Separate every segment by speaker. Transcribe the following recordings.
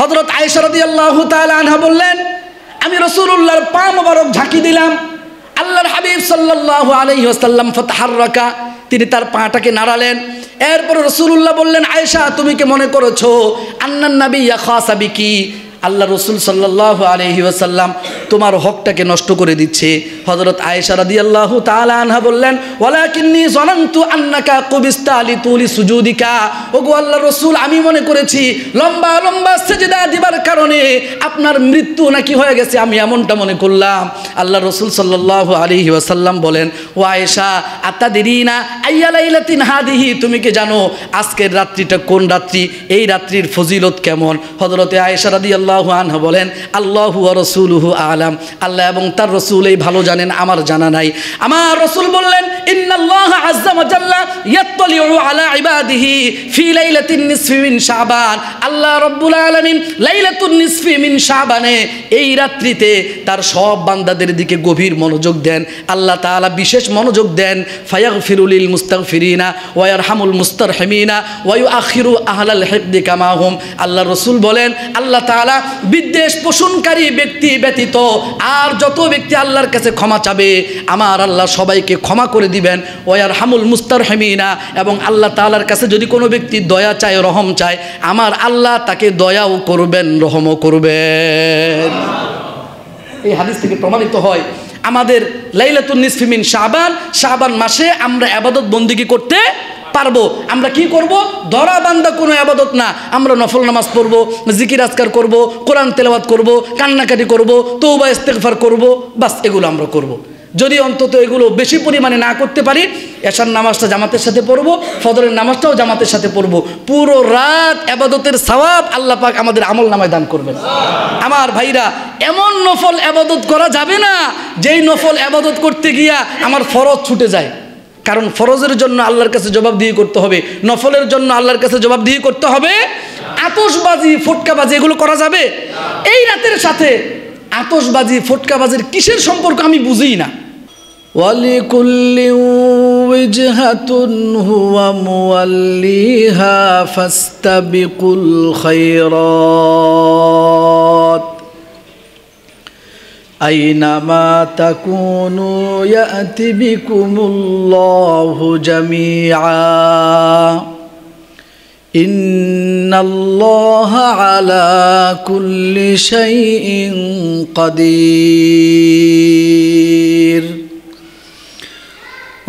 Speaker 1: হযরত আয়েশা রাদিয়াল্লাহু তাআলা আনহা বললেন, আমি রাসূলুল্লাহর পা মোবারক ঝাঁকি দিলাম। আল্লাহর হাবিব সাল্লাল্লাহু আলাইহি ওয়াসাল্লাম ফাতাহাররাকা, তিনি তার পাটাকে নাড়ালেন। এরপর রাসূলুল্লাহ বললেন, আয়েশা তুমি কি মনে করেছো আন্নান নাবিয়্যা খাসা বিকি, আল্লাহ রসুল সাল্লাল্লাহু আলাইহি ওয়াসাল্লাম তোমার হকটাকে নষ্ট করে দিচ্ছে? হযরত আয়েশা রাদিয়াল্লাহু তাআলা আনহা বললেন, ওয়ালাকিন্নী যানানতু আন্নাকা কুবিস্তা লিতুলি সুজুদিকা, ওগো আল্লাহর রসুল আমি মনে করেছি লম্বা লম্বা সিজদা দিবার কারণে আপনার মৃত্যু নাকি হয়ে গেছে, আমি এমনটা মনে করলাম। আল্লাহ রসুল সাল্লাল্লাহু আলাইহি ওয়াসাল্লাম বলেন, ও আয়েশা আতাদিরিনা আইয়া লাইলাতিন হাদিহি, তুমি কি জানো আজকের রাত্রিটা কোন রাত্রি, এই রাত্রির ফজিলত কেমন? হযরতে আয়েশা রাদিয়াল্লাহু আনহা বলেন, আল্লাহু ওয়া রাসূলুহু আ'লাম, আল্লাহ এবং তার রাসূলই ভালো জানেন, আমার জানা নাই। আমার রাসূল বললেন, ইন্নাল্লাহা আযজা ওয়া জাল্লা ইয়াত্তালিউ আলা ইবাদিহি ফি লাইলাতিন নিসফি মিন শাবান, আল্লাহ রাব্বুল আলামিন লাইলাতুন নিসফি মিন শাবানে এই রাত্রিতে তার সব বান্দাদের দিকে গভীর মনোযোগ দেন। আল্লাহ তাআলা বিশেষ মনোযোগ দেন। ফায়াগফিরু লিল মুস্তাগফিরিনা ওয়া ইয়ারহামুল মুস্তারহিমিনা ওয়া ইউআখিরু আহলাল হিকদি কামা হুম। আল্লাহ রাসূল বলেন, আল্লাহ তাআলা বিদ্বেষ পোষণকারী ব্যক্তি ব্যতীত আর যত ব্যক্তি আল্লাহর কাছে ক্ষমা চাবে আমার আল্লাহ সবাইকে ক্ষমা করে দিবেন। ওয়ারহামুল মুস্তারহিমিনা, এবং আল্লাহ তাআলার কাছে যদি কোনো ব্যক্তি দয়া চায়, রহম চায়, আমার আল্লাহ তাকে দয়াও করবেন, রহমও করবেন। এই হাদিস থেকে প্রমাণিত হয় আমাদের লাইলাতুন নিসফি মিন শাবান, শাবান মাসে আমরা ইবাদত বন্দেগী করতে পারবো। আমরা কি করব? ধরা বান্দা কোনো ইবাদত না, আমরা নফল নামাজ পড়ব, জিকির আজকার করব, কোরআন তেলাওয়াত করব, কান্নাকাটি করব, তওবা ইস্তেগফার করব, বাস এগুলো আমরা করব। যদি অন্তত এগুলো বেশি পরিমাণে না করতে পারি, এশার নামাজটা জামাতের সাথে পড়ব, ফজরের নামাজটাও জামাতের সাথে পড়ব, পুরো রাত ইবাদতের সওয়াব আল্লাহ পাক আমাদের আমল নামায় দান করবেন। আমার ভাইরা, এমন নফল ইবাদত করা যাবে না যেই নফল ইবাদত করতে গিয়া আমার ফরজ ছুটে যায়। কারণ ফরজের জন্য আল্লাহর কাছে জবাবদিহি করতে হবে, নফলের জন্য আল্লাহর কাছে জবাবদিহি করতে হবে। আতশবাজি, ফুটকাবাজি এগুলো করা যাবে? এই রাতের সাথে আতশবাজি, ফুটকাবাজির কিসের সম্পর্ক আমি বুঝি না। ওয়ালিকুল্লি ওয়াজহাতুন হুয়া মুওয়াল্লিহা ফাস্তাবিকুল খায়রাত আইনামা তাকুনু ইয়াতি বিকুমুল্লাহু জামিআ ইন্নাল্লাহা আলা কুল্লি শাইইন কাদির।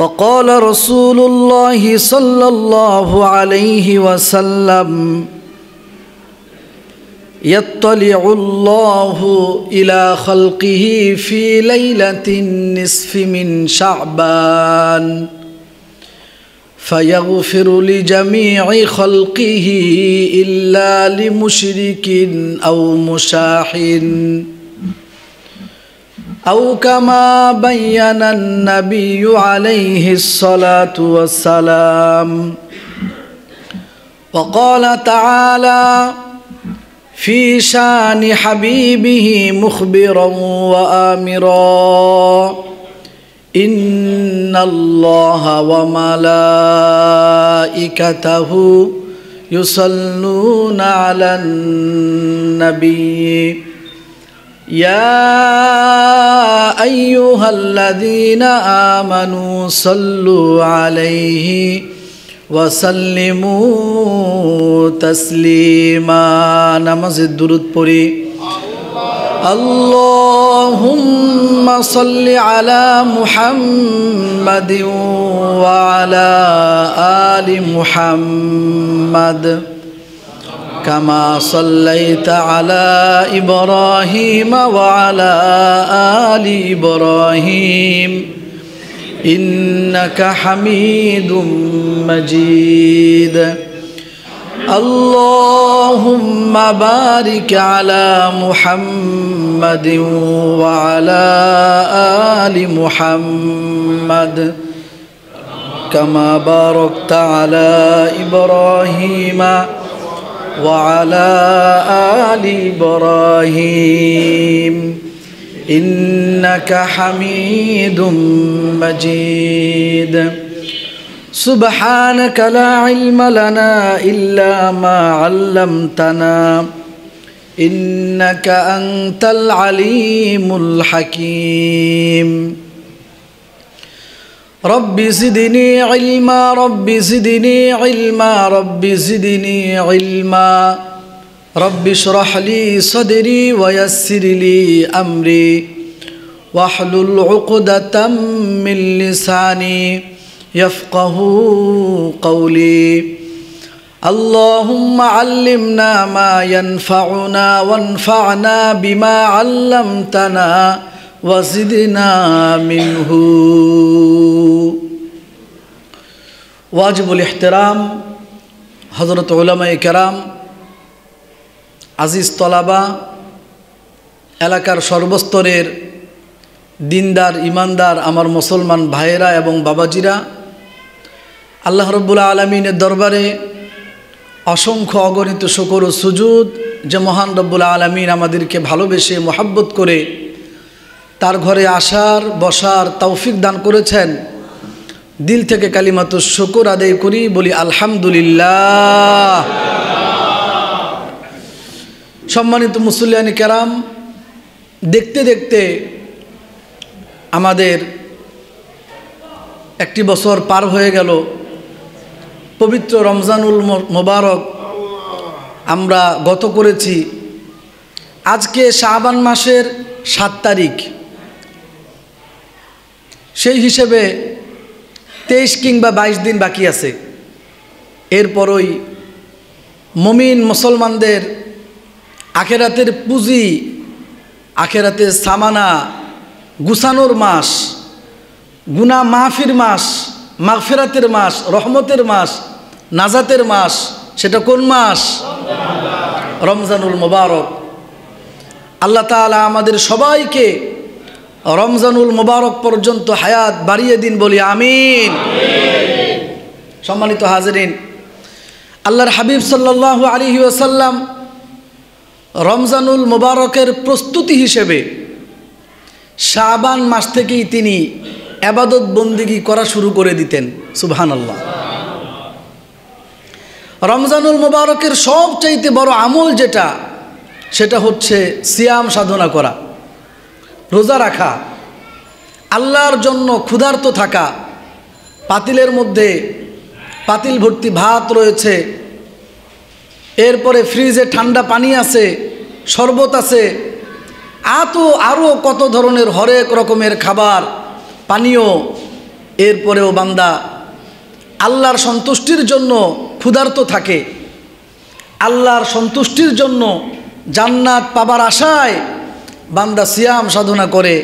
Speaker 1: وقال رسول الله صلى الله عليه وسلم يطلع الله إلى خلقه في ليلة النصف من شعبان فيغفر لجميع خلقه إلا لمشرك أو مشاح أو كما بين النبي عليه الصلاة والسلام. وقال تعالى في شان حبيبه مخبرا وآمرا إن الله وملائكته يصلون على النبي يا أيها الذين آمنوا صلوا عليه وسلموا تسليما. নামাজের দুরূদ পড়ি। اللهم صل على محمد وعلى آل محمد كما صليت على إبراهيم وعلى آل إبراهيم إنك حميد مجيد. اللهم بارك على محمد وعلى آل محمد كما باركت على إبراهيم وعلى آل إبراهيم إنك حميد مجيد. سبحانك لا علم لنا إلا ما علمتنا إنك أنت العليم الحكيم رب زدني علما رب زدني علما رب زدني علما رب اشرح لي صدري ويسر لي أمري واحلل عقدة من لساني يفقه قولي اللهم علمنا ما ينفعنا وانفعنا بما علمتنا وزدنا منه واجب الاحترام حضرت علماء کرام আজিজ তলাবা এলাকার সর্বস্তরের দিনদার ইমানদার আমার মুসলমান ভাইয়েরা এবং বাবাজিরা আল্লাহ রাব্বুল আলামিনের দরবারে অসংখ্য অগণিত শুকর ও সুজুদ যে মহান রব্বুল আলামিন আমাদেরকে ভালোবেসে মোহাব্বত করে তার ঘরে আসার বসার তৌফিক দান করেছেন দিল থেকে কালিমাতুশ শুকর আদায় করি বলি আলহামদুলিল্লাহ। সম্মানিত মুসল্লিয়ানি কেরাম, দেখতে দেখতে আমাদের একটি বছর পার হয়ে গেল। পবিত্র রমজানুল মোবারক আমরা গত করেছি। আজকে শাবান মাসের 7 তারিখ, সেই হিসেবে 23 কিংবা 22 দিন বাকি আছে। এরপরই মুমিন মুসলমানদের আখেরাতের পুঁজি, আখেরাতের সামানা গুছানোর মাস, গুনাহ মাফির মাস, মাগফিরাতের মাস, রহমতের মাস, নাজাতের মাস। সেটা কোন মাস? রমজানুল মোবারক। আল্লাহ তাআলা আমাদের সবাইকে রমজানুল মোবারক পর্যন্ত হায়াত বাড়িয়ে দিন বলি আমিন। সম্মানিত হাজিরিন, আল্লাহর হাবিব সাল্লাল্লাহু আলাইহি ওয়াসাল্লাম রমজানুল মোবারকের প্রস্তুতি হিসেবে শাবান মাস থেকেই তিনি ইবাদত বন্দেগী করা শুরু করে দিতেন। সুবহানাল্লাহ। রমজানুল মোবারকের সবচাইতে বড় আমল যেটা, সেটা হচ্ছে সিয়াম সাধনা করা, রোজা রাখা, আল্লাহর জন্য ক্ষুধার্ত থাকা। পাতিলের মধ্যে পাতিল ভর্তি ভাত রয়েছে, এরপরে ফ্রিজে ঠান্ডা পানি আছে, শরবত আছে, আরও কত ধরনের হরেক রকমের খাবার পানীয়। এরপরেও বান্দা আল্লাহর সন্তুষ্টির জন্য ক্ষুধার্ত থাকে, আল্লাহর সন্তুষ্টির জন্য জান্নাত পাবার আশায় বান্দা সিয়াম সাধনা করে।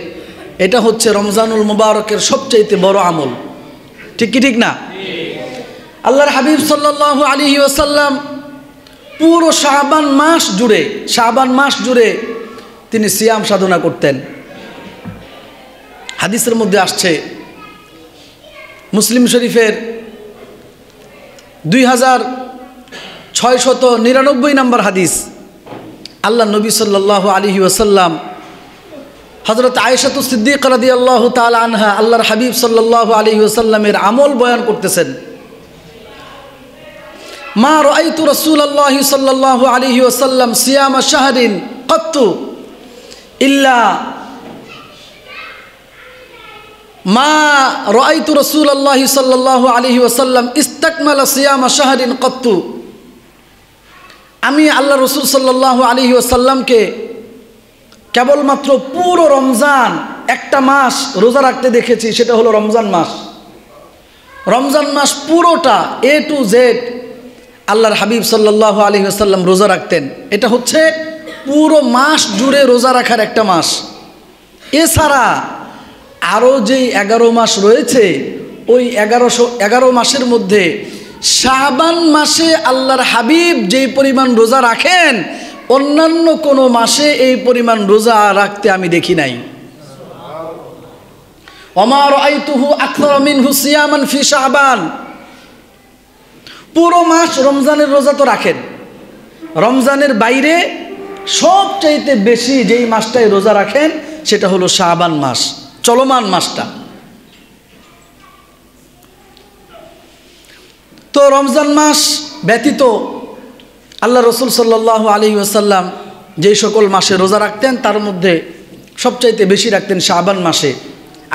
Speaker 1: এটা হচ্ছে রমজানুল মুবারকের সবচাইতে বড় আমল। ঠিক কি ঠিক না? আল্লাহর হাবিব সাল্লাল্লাহু আলাইহি ওয়াসাল্লাম পুরো শাবান মাস জুড়ে তিনি সিয়াম সাধনা করতেন। হাদিসের মধ্যে আসছে, মুসলিম শরীফের 2699 নম্বর হাদিস, আল্লাহ নবী সাল্লাল্লাহু আলাইহি ওয়াসাল্লাম হযরত আয়েশা সিদ্দিকা রাদিয়াল্লাহু তাআলা আনহা আল্লাহর হাবিব সাল্লাল্লাহু আলাইহি ওয়াসাল্লামের আমল বয়ান করতেছেন। মা রাআইতু রাসূলুল্লাহি সাল্লাল্লাহু আলাইহি ওয়াসাল্লাম সিয়ামা শাহরিন ক্বাত্তু ইল্লা মা রাআইতু রাসূলুল্লাহি সাল্লাল্লাহু আলাইহি ওয়াসাল্লাম ইস্তাকমালা সিয়ামা শাহরিন ক্বাত্তু। আমি আল্লাহ রাসূল সাল্লাল্লাহু আলাইহি ওয়াসাল্লামকে কেবলমাত্র পুরো রমজান একটা মাস রোজা রাখতে দেখেছি, সেটা হলো রমজান মাস। রমজান মাস পুরোটা A to Z আল্লাহর হাবিব সাল্লাল্লাহু আলাইহি ওয়াসাল্লাম রোজা রাখতেন। এটা হচ্ছে পুরো মাস জুড়ে রোজা রাখার একটা মাস। এছাড়া আরও যেই 11 মাস রয়েছে, ওই 11 মাসের মধ্যে শাবান মাসে আল্লাহর হাবিব যেই পরিমাণ রোজা রাখেন, অন্যান্য কোনো মাসে এই পরিমাণ রোজা রাখতে আমি দেখি নাই। ওমা রাআইতুহু আকসারা মিনহু সিয়ামান ফি শাবান। পুরো মাস রমজানের রোজা তো রাখেন, রমজানের বাইরে সবচাইতে বেশি যেই মাসটায় রোজা রাখেন সেটা হলো শাবান মাস, চলমান মাসটা। তো রমজান মাস ব্যতীত আল্লাহ রসুল সাল্লাল্লাহু আলাইহি ওয়াসাল্লাম যেই সকল মাসে রোজা রাখতেন তার মধ্যে সবচাইতে বেশি রাখতেন শাবান মাসে।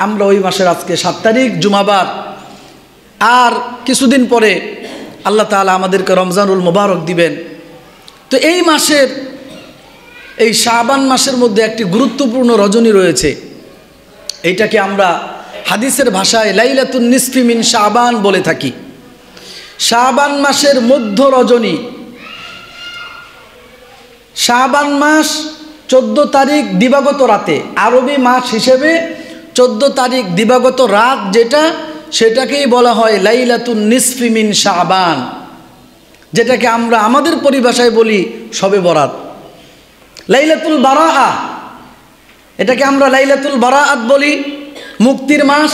Speaker 1: আমরা ওই মাসের আজকে 7 তারিখ জুমাবার, আর কিছুদিন পরে আল্লাহ তাআলা আমাদেরকে রমজানুল মুবারক দিবেন। তো এই মাসের, এই শাবান মাসের মধ্যে একটি গুরুত্বপূর্ণ রজনী রয়েছে। এইটাকে আমরা হাদিসের ভাষায় লাইলাতুন নিসফি মিন শাবান বলে থাকি। শাবান মাসের মধ্য রজনী, শাবান মাস 14 তারিখ দিবাগত রাতে, আরবি মাস হিসেবে 14 তারিখ দিবাগত রাত যেটা, সেটাকেই বলা হয় লাইলাতুন নিসফি মিন শাবান, যেটাকে আমরা আমাদের পরিভাষায় বলি শবে বরাত। লাইলাতুল বারাআ, এটাকে আমরা লাইলাতুল বারাআত বলি, মুক্তির মাস।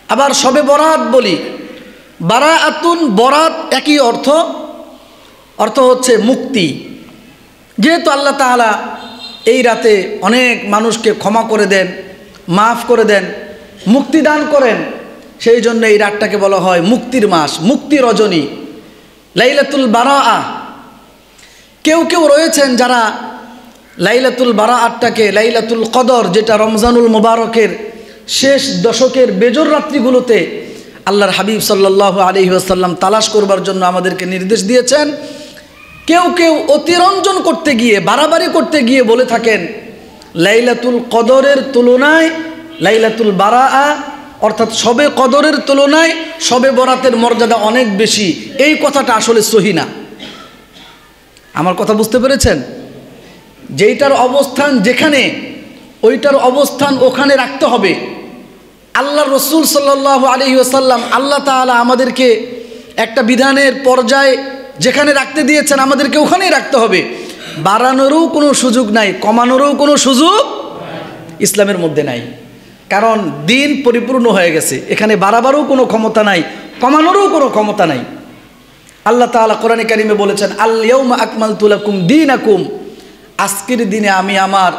Speaker 1: আবার শবে বরাত বলি। বারাআতুন বরাত একই অর্থ, অর্থ হচ্ছে মুক্তি। যেহেতু আল্লাহ তাআলা এই রাতে অনেক মানুষকে ক্ষমা করে দেন, মাফ করে দেন, মুক্তি দান করেন, সেই জন্য এই রাতটাকে বলা হয় মুক্তির মাস, মুক্তি রজনী, লাইলাতুল বারাআ। কেউ কেউ রয়েছেন যারা লাইলাতুল বারাআতটাকে লাইলাতুল কদর, যেটা রমজানুল মুবারকের শেষ দশকের বেজর রাত্রিগুলোতে আল্লাহর হাবিব সাল্লাল্লাহু আলাইহি ওয়াসাল্লাম তালাশ করবার জন্য আমাদেরকে নির্দেশ দিয়েছেন, কেউ কেউ অতিরঞ্জন করতে গিয়ে, বাড়াবাড়ি করতে গিয়ে বলে থাকেন লাইলাতুল কদরের তুলনায় লাইলাতুল বারাআ, অর্থাৎ শবে কদরের তুলনায় শবে বরাতের মর্যাদা অনেক বেশি। এই কথাটা আসলে সহি না। আমার কথা বুঝতে পেরেছেন? যেইটার অবস্থান যেখানে, ওইটার অবস্থান ওখানে রাখতে হবে। আল্লাহ রসুল সাল্লাল্লাহু আলাইহি ওয়াসাল্লাম, আল্লাহ তাআলা আমাদেরকে একটা বিধানের পর্যায়ে যেখানে রাখতে দিয়েছেন আমাদেরকে ওখানেই রাখতে হবে। বাড়ানোরও কোনো সুযোগ নাই, কমানোরও কোনো সুযোগ ইসলামের মধ্যে নাই। কারণ দিন পরিপূর্ণ হয়ে গেছে, এখানে বাড়াবারও কোনো ক্ষমতা নাই, কমানোরও কোনো ক্ষমতা নাই। আল্লাহ তাআলা কোরআনে কারিমে বলেছেন, আল ইয়াউমা আকমালতু লাকুম দীনাকুম, আজকের দিনে আমি আমার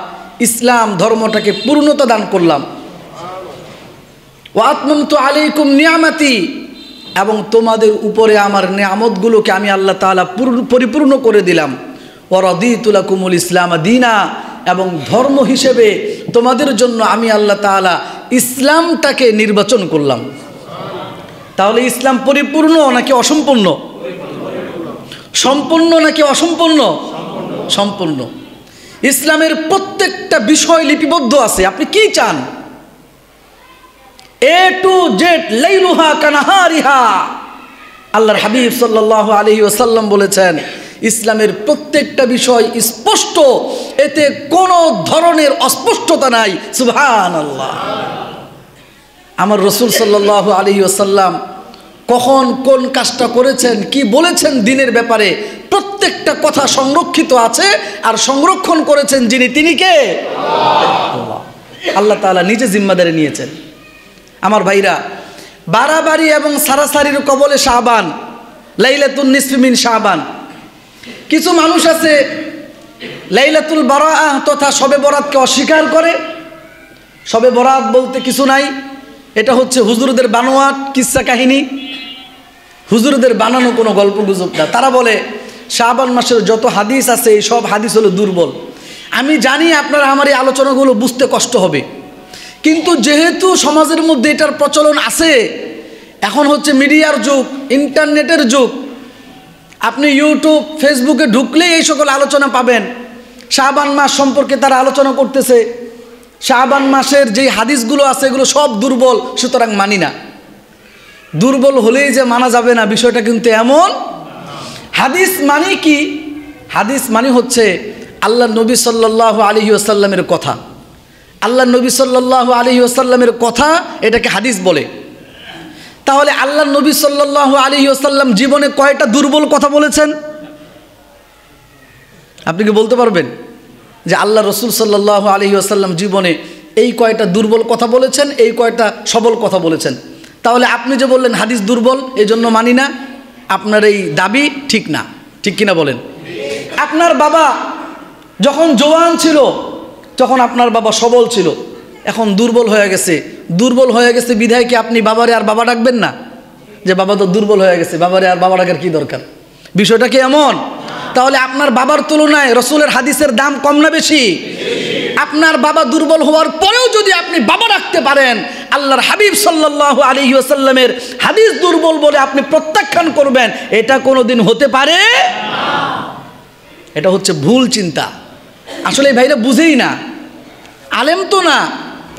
Speaker 1: ইসলাম ধর্মটাকে পূর্ণতা দান করলাম। ওয়া আতমামতু আলাইকুম নিয়ামাতি, এবং তোমাদের উপরে আমার নিয়ামতগুলোকে আমি আল্লাহ তাআলা পরিপূর্ণ করে দিলাম। ওয়া রাদিতু লাকুমুল ইসলাম দীনা, এবং ধর্ম হিসেবে তোমাদের জন্য আমি আল্লাহ তাআলা ইসলামটাকে নির্বাচন করলাম। তাহলে ইসলাম পরিপূর্ণ নাকি অসম্পূর্ণ? সম্পূর্ণ নাকি অসম্পূর্ণ? সম্পূর্ণ। ইসলামের প্রত্যেকটা বিষয় লিপিবদ্ধ আছে। আপনি কি চান? এ টু জেড, লাইলুহা কানাহারিহা। আল্লাহর হাবিব সাল্লাল্লাহু আলাইহি ওয়াসাল্লাম বলেছেন, ইসলামের প্রত্যেকটা বিষয় স্পষ্ট, এতে কোনো ধরনের অস্পষ্টতা নাই। সুবহানাল্লাহ। আমার রাসূল সাল্লাল্লাহু আলাইহি ওয়াসাল্লাম কখন কোন কাজটা করেছেন, কি বলেছেন দিনের ব্যাপারে, প্রত্যেকটা কথা সংরক্ষিত আছে। আর সংরক্ষণ করেছেন যিনি, তিনি কে? আল্লাহ। আল্লাহ তাআলা নিজে জিম্মাদারি নিয়েছেন। আমার ভাইরা, বাড়াবাড়ি এবং সারাসারির কবলে শাবান, লাইলাতুন নিসফি মিন শাবান। কিছু মানুষ আছে লাইলাতুল বারাআ তথা শবে বরাতকে অস্বীকার করে। শবে বরাত বলতে কিছু নাই, এটা হচ্ছে হুজুরদের বানোয়াট কিচ্ছা কাহিনী, হুজুরদের বানানো কোনো গল্প গুজব না। তারা বলে শাবান মাসের যত হাদিস আছে এই সব হাদিস হলো দুর্বল। আমি জানি আপনারা আমার এই আলোচনাগুলো বুঝতে কষ্ট হবে, কিন্তু যেহেতু সমাজের মধ্যে এটার প্রচলন আছে, এখন হচ্ছে মিডিয়ার যুগ, ইন্টারনেটের যুগ, আপনি ইউটিউব ফেসবুকে ঢুকলেই এই সকল আলোচনা পাবেন। শাবান মাস সম্পর্কে তারা আলোচনা করতেছে। শাবান মাসের যেই হাদিসগুলো আছে এগুলো সব দুর্বল, সুতরাং মানি না। দুর্বল হলেই যে মানা যাবে না, বিষয়টা কিন্তু এমন। হাদিস মানে কি? হাদিস মানে হচ্ছে আল্লাহ নবী সাল্লাল্লাহু আলাইহি ওয়াসাল্লামের কথা। আল্লাহ নবী সাল্লাল্লাহু আলাইহি ওয়াসাল্লামের কথা, এটাকে হাদিস বলে। তাহলে আল্লাহ নবী সাল্লাল্লাহু আলাইহি ওয়াসাল্লাম জীবনে কয়টা দুর্বল কথা বলেছেন? আপনি কি বলতে পারবেন যে আল্লাহ রসুল সাল্লাল্লাহু আলাইহি ওয়াসাল্লাম জীবনে এই কয়টা দুর্বল কথা বলেছেন, এই কয়টা সবল কথা বলেছেন? তাহলে আপনি যে বললেন হাদিস দুর্বল, এই জন্য মানি না, আপনার এই দাবি ঠিক না। ঠিক কিনা বলেন? আপনার বাবা যখন জওয়ান ছিল তখন আপনার বাবা সবল ছিল, এখন দুর্বল হয়ে গেছে। দুর্বল হয়ে গেছে বিধায় কি আপনি বাবারে আর বাবা ডাকবেন না? যে বাবা তো দুর্বল হয়ে গেছে, বাবারে আর বাবা ডাকার কি দরকার? বিষয়টা কি এমন? তাহলে আপনার বাবার তুলনায় রসুলের হাদিসের দাম কম না বেশি? আপনার বাবা দুর্বল হওয়ার পরেও যদি আপনি বাবা রাখতে পারেন, আল্লাহর হাবিব সাল্লাল্লাহু আলাইহি ওয়াসাল্লামের হাদিস দুর্বল বলে আপনি প্রত্যাখ্যান করবেন, এটা কোনোদিন হতে পারে না। এটা হচ্ছে ভুল চিন্তা। আসলে এই ভাইরা বুঝেই না, আলেম তো না,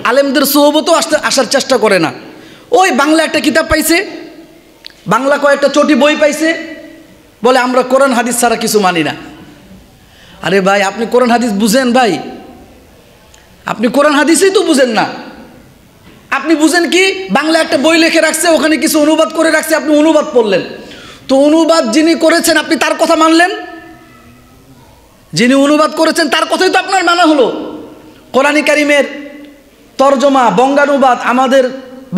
Speaker 1: আলেমদের সোহবতও আসার চেষ্টা করে না। ওই বাংলা একটা কিতাব পাইছে, বাংলা কয়েকটা চটি বই পাইছে, বলে আমরা কোরআন হাদিস ছাড়া কিছু মানি না। আরে ভাই, আপনি কোরআন হাদিস বুঝেন? ভাই আপনি কোরআন হাদিসই তো বুঝেন না। আপনি বুঝেন কি? বাংলা একটা বই লিখে রাখছে, ওখানে কিছু অনুবাদ করে রাখছে, আপনি অনুবাদ পড়লেন। তো অনুবাদ যিনি করেছেন আপনি তার কথা মানলেন, যিনি অনুবাদ করেছেন তার কথাই তো আপনার মানা হলো। কোরআনে কারিমের তরজমা বঙ্গানুবাদ আমাদের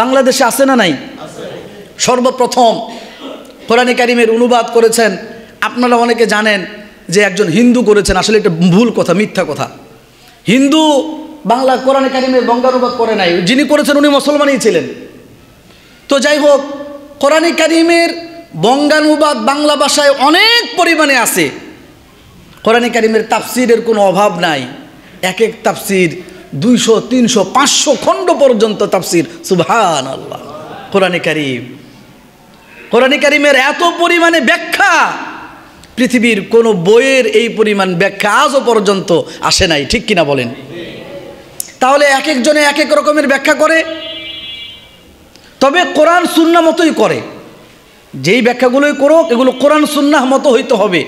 Speaker 1: বাংলাদেশে আছে না নাই? সর্বপ্রথম কোরআনে কারিমের অনুবাদ করেছেন, আপনারা অনেকে জানেন যে একজন হিন্দু করেছেন। আসলে এটা ভুল কথা, মিথ্যা কথা। হিন্দু বাংলা কোরআনে কারিমের বঙ্গানুবাদ করে নাই, যিনি করেছেন উনি মুসলমানই ছিলেন। তো যাই হোক, কোরআনে কারিমের বঙ্গানুবাদ বাংলা ভাষায় অনেক পরিমাণে আছে। কোরআনে কারিমের তাফসিরের কোনো অভাব নাই। এক এক তাফসির 200, 300, 500 খণ্ড পর্যন্ত তাফসির। সুবহানাল্লাহ। কোরআনে কারিম, কোরআনে কারিমের এত পরিমাণে ব্যাখ্যা, পৃথিবীর কোনো বইয়ের এই পরিমাণ ব্যাখ্যা আজও পর্যন্ত আসে নাই, ঠিক কিনা বলেন? তাহলে এক একজনে এক এক রকমের ব্যাখ্যা করে, তবে কোরআন সুন্নাহ মতোই করে। যেই ব্যাখ্যাগুলোই করুক, এগুলো কোরআন সুন্নাহ মতো হইতে হবে।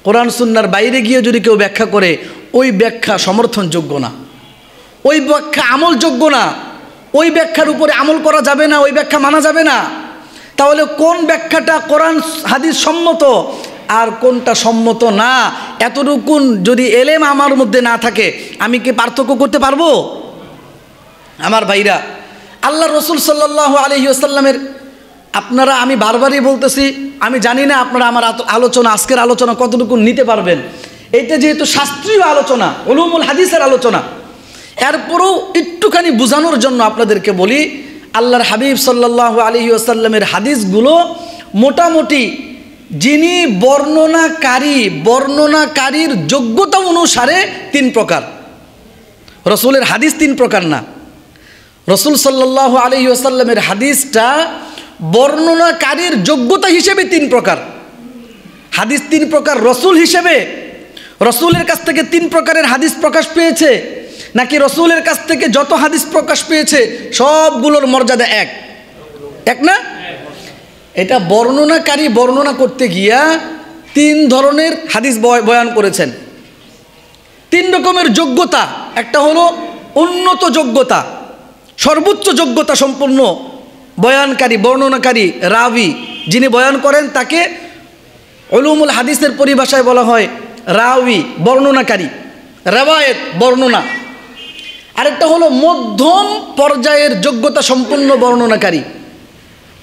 Speaker 1: কোরআন সুন্নাহর বাইরে গিয়ে যদি কেউ ব্যাখ্যা করে, ওই ব্যাখ্যা সমর্থনযোগ্য না, ওই ব্যাখ্যা আমলযোগ্য না, ওই ব্যাখ্যার উপরে আমল করা যাবে না, ওই ব্যাখ্যা মানা যাবে না। তাহলে কোন ব্যাখ্যাটা কোরআন হাদিস সম্মত আর কোনটা সম্মত না, এতটুকুন যদি এলেম আমার মধ্যে না থাকে, আমি কি পার্থক্য করতে পারবো? আমার ভাইরা, আল্লাহ রসুল সাল্লাল্লাহু আলাইহি ওয়াসাল্লামের, আপনারা, আমি বারবারই বলতেছি, আমি জানি না আপনারা আমার আলোচনা, আজকের আলোচনা কতটুকু নিতে পারবেন। এইটা যেহেতু শাস্ত্রীয় আলোচনা, উলুমুল হাদিসের আলোচনা, এরপরও একটুখানি বোঝানোর জন্য আপনাদেরকে বলি, আল্লাহর হাবিব সাল্লাল্লাহু আলাইহি ওয়াসাল্লামের হাদিসগুলো মোটামুটি যিনি বর্ণনাকারীর যোগ্যতা অনুসারে 3 প্রকার। রসুলের হাদিস 3 প্রকার না, রসুল সাল্লাল্লাহু আলাইহি ওয়াসাল্লামের হাদিসটা বর্ণনাকারীর যোগ্যতা হিসেবে 3 প্রকার। হাদিস 3 প্রকার রসুল হিসেবে, রসুলের কাছ থেকে 3 প্রকারের হাদিস প্রকাশ পেয়েছে, নাকি রসুলের কাছ থেকে যত হাদিস প্রকাশ পেয়েছে সবগুলোর মর্যাদা এক না? এটা বর্ণনাকারী বর্ণনা করতে গিয়া 3 ধরনের হাদিস বয়ান করেছেন। 3 রকমের যোগ্যতা। একটা হলো উন্নত যোগ্যতা, সর্বোচ্চ যোগ্যতা সম্পন্ন বয়ানকারী, বর্ণনাকারী, রাবি, যিনি বয়ান করেন তাকে উলুমুল হাদিসের পরিভাষায় বলা হয় রাবি, বর্ণনাকারী, রেওয়ায়েত, বর্ণনা। আরেকটা হলো মধ্যম পর্যায়ের যোগ্যতা সম্পন্ন বর্ণনাকারী,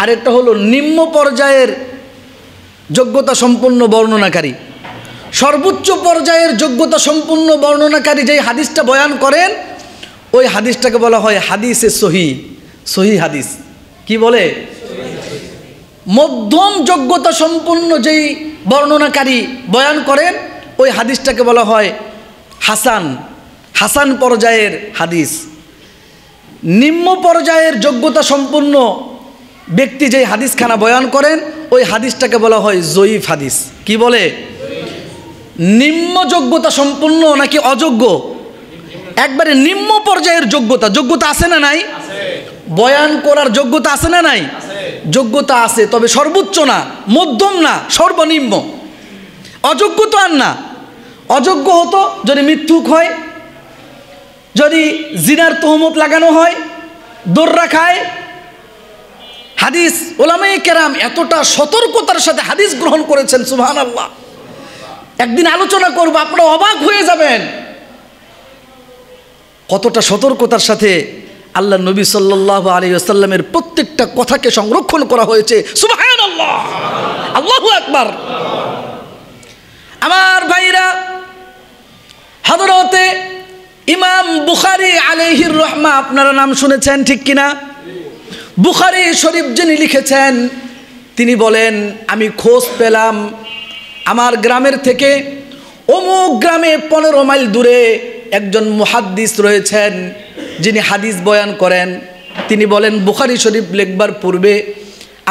Speaker 1: আরেকটা হলো নিম্ন পর্যায়ের যোগ্যতা সম্পন্ন বর্ণনাকারী। সর্বোচ্চ পর্যায়ের যোগ্যতা সম্পন্ন বর্ণনাকারী যেই হাদিসটা বয়ান করেন, ওই হাদিসটাকে বলা হয় হাদিসে সহি হাদিস। কি বলে? মধ্যম যোগ্যতা সম্পন্ন যেই বর্ণনাকারী বয়ান করেন, ওই হাদিসটাকে বলা হয় হাসান পর্যায়ের হাদিস। নিম্ন পর্যায়ের যোগ্যতা সম্পন্ন ব্যক্তি যেই হাদিসখানা বয়ান করেন, ওই হাদিসটাকে বলা হয় জয়ীফ হাদিস। কি বলে? নিম্ন যোগ্যতা সম্পন্ন নাকি অযোগ্য? একবারে নিম্ন পর্যায়ের যোগ্যতা আছে না নাই? বয়ান করার যোগ্যতা আছে না নাই? যোগ্যতা আছে, তবে সর্বোচ্চ না, মধ্যম না, সর্বনিম্ন। অযোগ্য তো আর না। অযোগ্য হতো যদি মিথ্যুক হয়, যদি জিনার তহমত লাগানো হয়, দোররা খায়। হাদিস ওলামায়ে কেরাম এতটা সতর্কতার সাথে হাদিস গ্রহণ করেছেন, সুবহানাল্লাহ। একদিন আলোচনা করব, আপনারা অবাক হয়ে যাবেন কতটা সতর্কতার সাথে আল্লাহ নবী সাল্লাল্লাহু আলাইহি ওয়াসাল্লামের প্রত্যেকটা কথাকে সংরক্ষণ করা হয়েছে। সুবহানাল্লাহ, আল্লাহু আকবার। আমার ভাইরা, হযরতে ইমাম বুখারী আলাইহির রহমা, আপনারা নাম শুনেছেন ঠিক কিনা? বুখারী শরীফ যিনি লিখেছেন, তিনি বলেন, আমি খোঁজ পেলাম আমার গ্রামের থেকে অমুক গ্রামে 15 মাইল দূরে একজন মুহাদ্দিস রয়েছেন, যিনি হাদিস বয়ান করেন। তিনি বলেন, বুখারী শরীফ লেখবার পূর্বে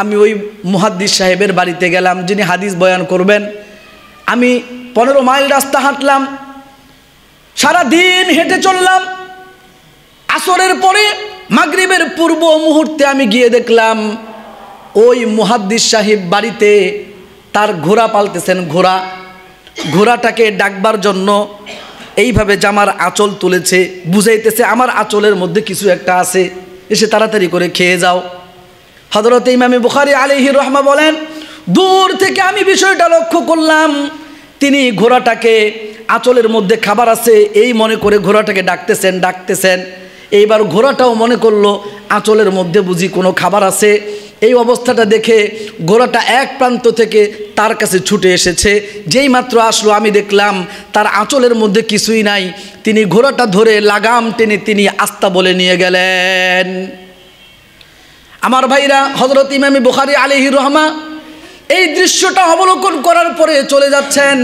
Speaker 1: আমি ওই মুহাদ্দিস সাহেবের বাড়িতে গেলাম, যিনি হাদিস বয়ান করবেন। আমি 15 মাইল রাস্তা হাঁটলাম, সারা দিন হেঁটে চললাম। আসরের পরে মাগরিবের পূর্ব মুহূর্তে আমি গিয়ে দেখলাম ওই মুহাদ্দিস সাহেব বাড়িতে তার ঘোড়া পালতেছেন। ঘোড়াটাকে ডাকবার জন্য এইভাবে জামার আঁচল তুলেছে, বুঝাইতেছে আমার আঁচলের মধ্যে কিছু একটা আছে, এসে তাড়াতাড়ি করে খেয়ে যাও। হযরত ইমাম বুখারী আলাইহি রাহমা বলেন, দূর থেকে আমি বিষয়টা লক্ষ্য করলাম, তিনি ঘোড়াটাকে আঁচলের মধ্যে খাবার আছে এই মনে করে ঘোড়াটাকে ডাকতেছেন। এইবার ঘোড়াটাও মনে করলো আঁচলের মধ্যে বুঝি কোনো খাবার আছে। এই অবস্থাটা দেখে ঘোড়াটা এক প্রান্ত থেকে তার কাছে ছুটে এসেছে। যেই মাত্র আসলো আমি দেখলাম তার আঁচলের মধ্যে কিছুই নাই। তিনি ঘোড়াটা ধরে লাগাম টেনে তিনি আস্তা বলে নিয়ে গেলেন। আমার ভাইরা, হযরত ইমাম বুখারী আলাইহি রাহমা এই দৃশ্যটা অবলোকন করার পরে চলে যাচ্ছেন।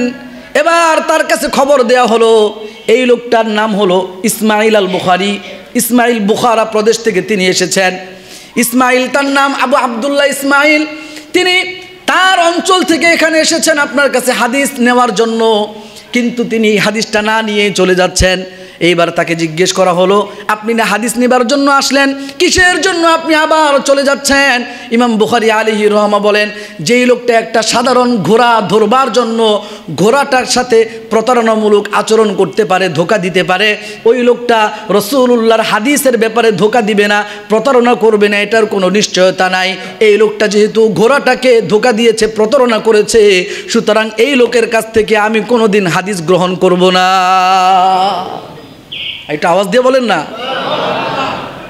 Speaker 1: এবার তার কাছে খবর দেয়া হলো, এই লোকটার নাম হলো ইসমাইল আল বুখারী। ইসমাইল বুখারা প্রদেশ থেকে তিনি এসেছেন। ইসমাইল, তার নাম আবু আবদুল্লাহ ইসমাইল। তিনি তার অঞ্চল থেকে এখানে এসেছেন আপনার কাছে হাদিস নেওয়ার জন্য, কিন্তু তিনি হাদিসটা না নিয়ে চলে যাচ্ছেন। এইবার তাকে জিজ্ঞেস করা হলো, আপনি না হাদিস নেবার জন্য আসলেন, কিসের জন্য আপনি আবার চলে যাচ্ছেন? ইমাম বুখারী আলাইহি রাহমা বলেন, যেই লোকটা একটা সাধারণ ঘোড়া ধরবার জন্য ঘোড়াটার সাথে প্রতারণামূলক আচরণ করতে পারে, ধোকা দিতে পারে, ওই লোকটা রাসূলুল্লাহর হাদিসের ব্যাপারে ধোকা দিবে না, প্রতারণা করবে না, এটার কোনো নিশ্চয়তা নাই। এই লোকটা যেহেতু ঘোড়াটাকে ধোকা দিয়েছে, প্রতারণা করেছে, সুতরাং এই লোকের কাছ থেকে আমি কোনোদিন হাদিস গ্রহণ করব না। একটা আওয়াজ দিয়ে বলেন না,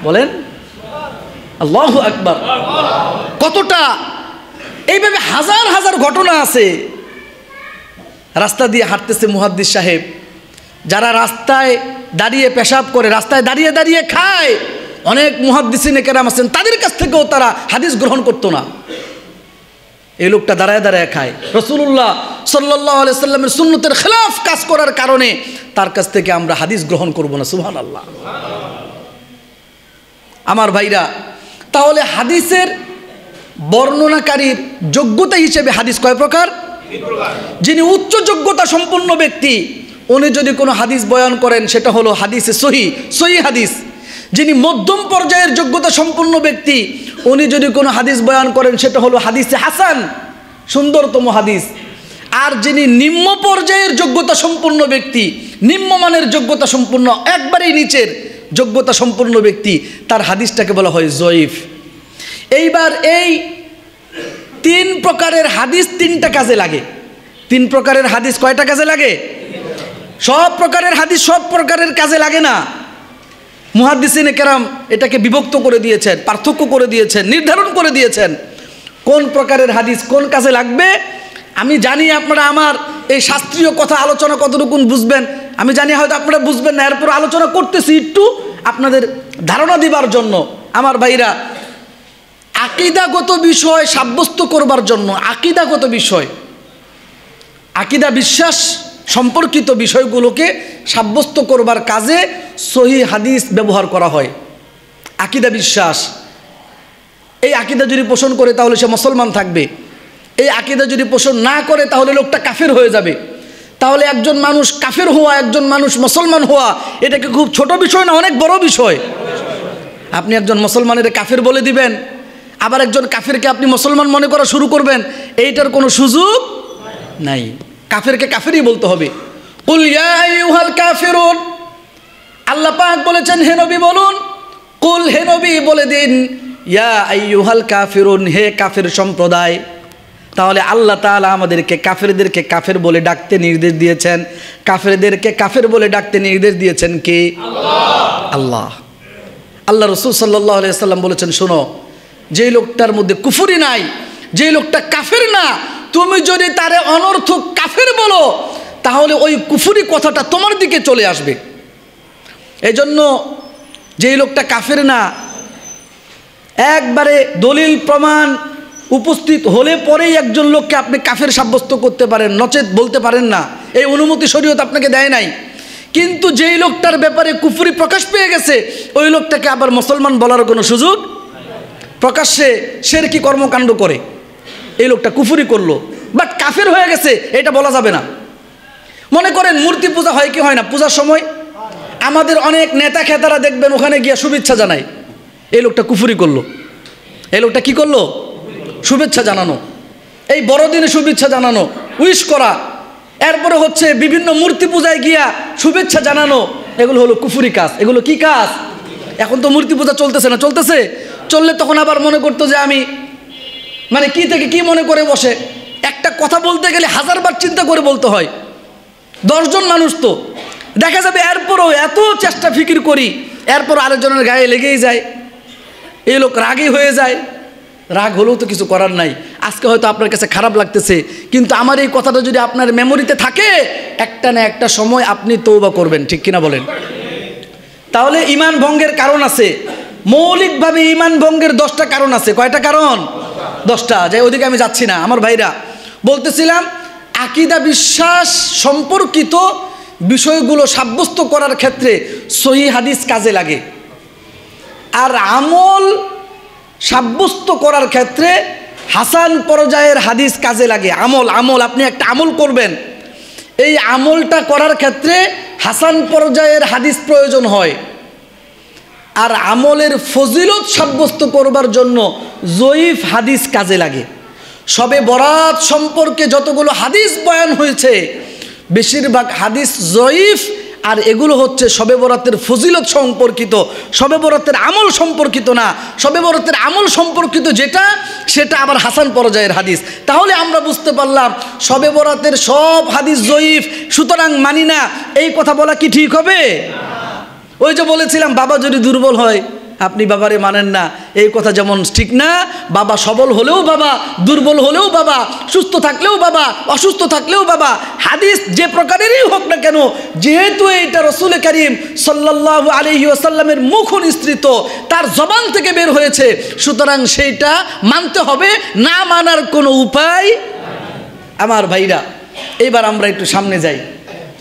Speaker 1: বলেন আল্লাহু আকবার। কতটা এইভাবে হাজার হাজার ঘটনা আছে। রাস্তা দিয়ে হাঁটতেছে মুহাদ্দিস সাহেব, যারা রাস্তায় দাঁড়িয়ে পেশাব করে, রাস্তায় দাঁড়িয়ে দাঁড়িয়ে খায়, অনেক মুহাদ্দিসিনে কেরাম আছেন, তাদের কাছ থেকেও তারা হাদিস গ্রহণ করতো না। এই লোকটা দাঁড়ায় দাঁড়ায় খায়, রাসূলুল্লাহ সাল্লাল্লাহু আলাইহি সাল্লামের সুন্নতের খেলাফ কাজ করার কারণে তার কাছ থেকে আমরা হাদিস গ্রহণ করব না। সুবহানাল্লাহ। আমার ভাইরা, তাহলে হাদিসের বর্ণনাকারীর যোগ্যতা হিসেবে হাদিস কয় প্রকার? যিনি উচ্চ যোগ্যতা সম্পন্ন ব্যক্তি, উনি যদি কোনো হাদিস বয়ান করেন সেটা হলো হাদিসে সহিহ হাদিস। যিনি মধ্যম পর্যায়ের যোগ্যতা সম্পন্ন ব্যক্তি, উনি যদি কোনো হাদিস বয়ান করেন সেটা হলো হাদিসে হাসান, সুন্দরতম হাদিস। আর যিনি নিম্ন পর্যায়ের যোগ্যতা সম্পন্ন ব্যক্তি, নিম্নমানের যোগ্যতা সম্পন্ন, একবারেই নিচের যোগ্যতা সম্পন্ন ব্যক্তি, তার হাদিসটাকে বলা হয় জয়ীফ। এইবার এই 3 প্রকারের হাদিস 3টা কাজে লাগে। 3 প্রকারের হাদিস কয়টা কাজে লাগে? সব প্রকারের হাদিস সব প্রকারের কাজে লাগে না। মুহাদ্দিসিনে কেরাম এটাকে বিভক্ত করে দিয়েছেন, পার্থক্য করে দিয়েছেন, নির্ধারণ করে দিয়েছেন কোন প্রকারের হাদিস কোন কাজে লাগবে। আমি জানি আপনারা আমার এই শাস্ত্রীয় কথা আলোচনা কতটুকু বুঝবেন, আমি জানি হয়তো আপনারা বুঝবেন না, এরপর আলোচনা করতেছি একটু আপনাদের ধারণা দিবার জন্য। আমার ভাইরা, আকীদাগত বিষয় সাব্যস্ত করবার জন্য, আকীদাগত বিষয়, আকীদা বিশ্বাস সম্পর্কিত বিষয়গুলোকে সাব্যস্ত করবার কাজে সহিহ হাদিস ব্যবহার করা হয়। আকীদা বিশ্বাস, এই আকীদা যদি পোষণ করে তাহলে সে মুসলমান থাকবে, এই আকীদা যদি পোষণ না করে তাহলে লোকটা কাফের হয়ে যাবে। তাহলে একজন মানুষ কাফের হওয়া, একজন মানুষ মুসলমান হওয়া, এটাকে খুব ছোট বিষয় না, অনেক বড় বিষয়। আপনি একজন মুসলমানের কাফের বলে দিবেন, আবার একজন কাফেরকে আপনি মুসলমান মনে করা শুরু করবেন, এইটার কোনো সুযোগ নাই। কাফেরকে কাফেরই বলতে হবে। কুল ইয়া আইয়ুহাল কাফিরুন, আল্লাহ পাক বলেছেন হে নবী বলুন, কুল হে নবী বলে দিন, ইয়া আইয়ুহাল কাফিরুন, হে কাফের সম্প্রদায়। তাহলে আল্লাহ তাআলা আমাদেরকে কাফেরদেরকে কাফের বলে ডাকতে নির্দেশ দিয়েছেন। কাফেরদেরকে কাফের বলে ডাকতে নির্দেশ দিয়েছেন কে? আল্লাহ। আল্লাহ রাসূল সাল্লাল্লাহু আলাইহি সাল্লাম বলেছেন, শোনো, যেই লোকটার মধ্যে কুফরি নাই, যেই লোকটা কাফের না, তুমি যদি তারে অনর্থক কাফের বলো তাহলে ওই কুফরি কথাটা তোমার দিকে চলে আসবে। এজন্য যেই লোকটা কাফের না, একবারে দলিল প্রমাণ উপস্থিত হলে পরেই একজন লোককে আপনি কাফের সাব্যস্ত করতে পারেন, নচেত বলতে পারেন না, এই অনুমতি শরীয়ত আপনাকে দেয় নাই। কিন্তু যেই লোকটার ব্যাপারে কুফরি প্রকাশ পেয়ে গেছে ওই লোকটাকে আবার মুসলমান বলার কোনো সুযোগ, প্রকাশ্যে শিরকি কর্মকাণ্ড করে এই লোকটা কুফরি করলো বাট কাফের হয়ে গেছে এটা বলা যাবে না। মনে করেন মূর্তি পূজা হয় কি হয় না, পূজার সময় আমাদের অনেক নেতা খেতারা দেখবেন ওখানে গিয়ে শুভেচ্ছা জানায়, এই লোকটা কুফরি করলো। এই লোকটা কি করলো? শুভেচ্ছা জানানো, এই বড়দিনে শুভেচ্ছা জানানো, উইশ করা, এরপরে হচ্ছে বিভিন্ন মূর্তি পূজায় গিয়া শুভেচ্ছা জানানো, এগুলো হলো কুফরি কাজ। এগুলো কি কাজ? এখন তো মূর্তি পূজা চলতেছে না, চলতেছে, চললে তখন আবার মনে করতো যে আমি মানে কি থেকে কি মনে করে বসে। একটা কথা বলতে গেলে 1000 বার চিন্তা করে বলতে হয়, 10 জন মানুষ তো দেখা যাবে, এরপরও এত চেষ্টা ফিকির করি, এরপর আরেকজনের গায়ে লেগেই যায়, এই লোক রাগই হয়ে যায়। রাগ হলেও তো কিছু করার নাই। আজকে হয়তো আপনার কাছে খারাপ লাগতেছে, কিন্তু আমার এই কথাটা যদি আপনার মেমোরিতে থাকে একটা না একটা সময় আপনি তওবা করবেন, ঠিক কিনা বলেন? তাহলে ঈমান ভঙ্গের কারণ আছে, মৌলিকভাবে ঈমান ভঙ্গের 10টা কারণ আছে। কয়টা কারণ? 10টা। যাই ওদিকে আমি যাচ্ছি না। আমার ভাইরা, বলতেছিলাম আকীদা বিশ্বাস সম্পর্কিত বিষয়গুলো সাব্যস্ত করার ক্ষেত্রে সহিহ হাদিস কাজে লাগে, আর আমল সাব্যস্ত করার ক্ষেত্রে হাসান পর্যায়ের হাদিস কাজে লাগে। আমল আপনি একটা আমল করবেন, এই আমলটা করার ক্ষেত্রে হাসান পর্যায়ের হাদিস প্রয়োজন হয়, আর আমলের ফজিলত সাব্যস্ত করবার জন্য জয়ীফ হাদিস কাজে লাগে। শবে বরাত সম্পর্কে যতগুলো হাদিস বয়ান হয়েছে বেশিরভাগ হাদিস জয়ীফ, আর এগুলো হচ্ছে শবে বরাতের ফজিলত সম্পর্কিত, শবে বরাতের আমল সম্পর্কিত না। শবে বরাতের আমল সম্পর্কিত যেটা, সেটা আবার হাসান পর্যায়ের হাদিস। তাহলে আমরা বুঝতে পারলাম শবে বরাতের সব হাদিস জয়ীফ, সুতরাং মানি না, এই কথা বলা কি ঠিক হবে? ওই যে বলেছিলাম বাবা যদি দুর্বল হয় আপনি বাবারে মানেন না, এই কথা যেমন ঠিক না। বাবা সবল হলেও বাবা, দুর্বল হলেও বাবা, সুস্থ থাকলেও বাবা, অসুস্থ থাকলেও বাবা, হাদিস যে প্রকারেরই হোক না কেন, যেহেতু এইটা রাসূল করিম সাল্লাল্লাহু আলাইহি ওয়াসাল্লামের মুখ নিঃসৃত, তার জবান থেকে বের হয়েছে, সুতরাং সেইটা মানতে হবে, না মানার কোনো উপায়। আমার ভাইরা, এবার আমরা একটু সামনে যাই।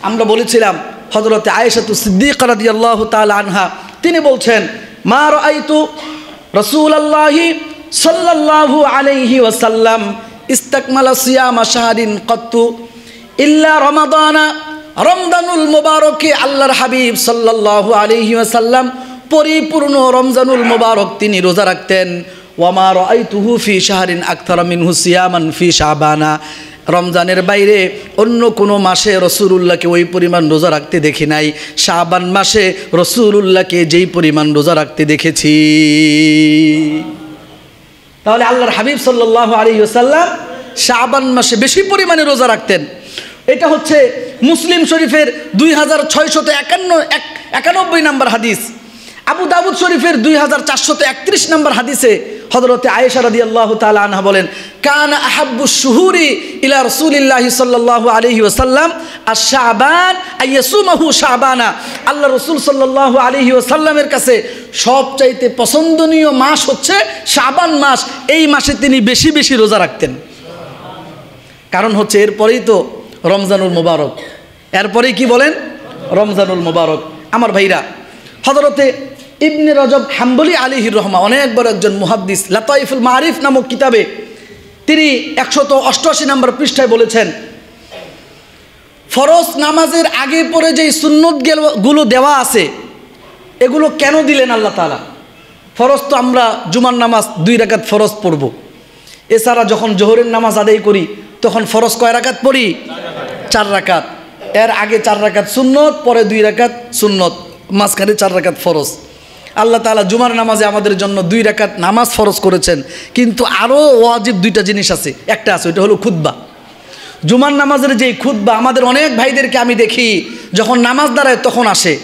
Speaker 1: আমরা বলেছিলাম হযরতে আয়েশাতু সিদ্দিকা রাদিয়াল্লাহু তাআলা আনহা তিনি বলছেন, মা রাআইতু রাসূলুল্লাহি সাল্লাল্লাহু আলাইহি ওয়াসাল্লাম ইস্তাকমালা সিয়ামা শাহরিন কাত্তু ইল্লা রমজানুল মুবারকে। আল্লাহর হাবিব সাল্লাল্লাহু আলাইহি ওয়াসাল্লাম পরিপূর্ণ রমজানুল মুবারক তিনি রোজা রাখতেন। ওয়া মা রাআইতুহু ফি শাহরিন আকতারা মিনহু সিয়ামান ফি শাবানা। রমজানের বাইরে অন্য কোনো মাসে রসুলুল্লাহকে ওই পরিমাণ রোজা রাখতে দেখি নাই, শাবান মাসে রসুলুল্লাহকে যেই পরিমাণ রোজা রাখতে দেখেছি। তাহলে আল্লাহর হাবিব সাল্লাল্লাহু আলাইহি ওয়াসাল্লাম শাবান মাসে বেশি পরিমাণে রোজা রাখতেন। এটা হচ্ছে মুসলিম শরীফের 2691 নম্বর হাদিস। আবু দাউদ শরীফের 2431 নম্বর হাদিসে হযরতে আয়েশা রাদিয়াল্লাহু তাআলা আনহা বলেন, কানা আহাব্বুশ শুহুরি ইলা রাসূলিল্লাহি সাল্লাল্লাহু আলাইহি ওয়াসাল্লাম আশ-শাবান আইয়াসুমাহু শাবানা। আল্লাহ রাসূল সাল্লাল্লাহু আলাইহি ওয়াসাল্লামের কাছে সবচাইতে পছন্দনীয় মাস হচ্ছে শাবান মাস। এই মাসে তিনি বেশি বেশি রোজা রাখতেন। কারণ হচ্ছে এরপরেই তো রমজানুল মুবারক, এরপরেই কি বলেন? রমজানুল মুবারক। আমার ভাইরা, হযরতে ইবনে রজব হাম্বলি আলাইহির রহমা অনেক বড় একজন মুহাদ্দিস, লাতাইফুল মারিফ নামক কিতাবে তিনি 188 নম্বর পৃষ্ঠায় বলেছেন, ফরজ নামাজের আগে পরে যেই সুন্নতগুলো দেওয়া আছে এগুলো কেন দিলেন আল্লাহ তাআলা? ফরজ তো আমরা জুমার নামাজ 2 রাকাত ফরজ পড়ব, এছাড়া যখন জোহরের নামাজ আদায় করি তখন ফরজ কয় রাকাত পড়ি? 4 রাকাত। এর আগে 4 রাকাত সুন্নত, পরে 2 রাকাত সুন্নত, মাঝখানে 4 রাকাত ফরজ। আল্লাহ তাআলা জুমার নামাজে আমাদের জন্য 2 রাকাত নামাজ ফরজ করেছেন, কিন্তু আরও ওয়াজিব 2টা জিনিস আছে। একটা আছে, ওইটা হলো খুতবা। জুমার নামাজের যেই খুতবা, আমাদের অনেক ভাইদেরকে আমি দেখি যখন নামাজ দাঁড়ায় তখন আসে,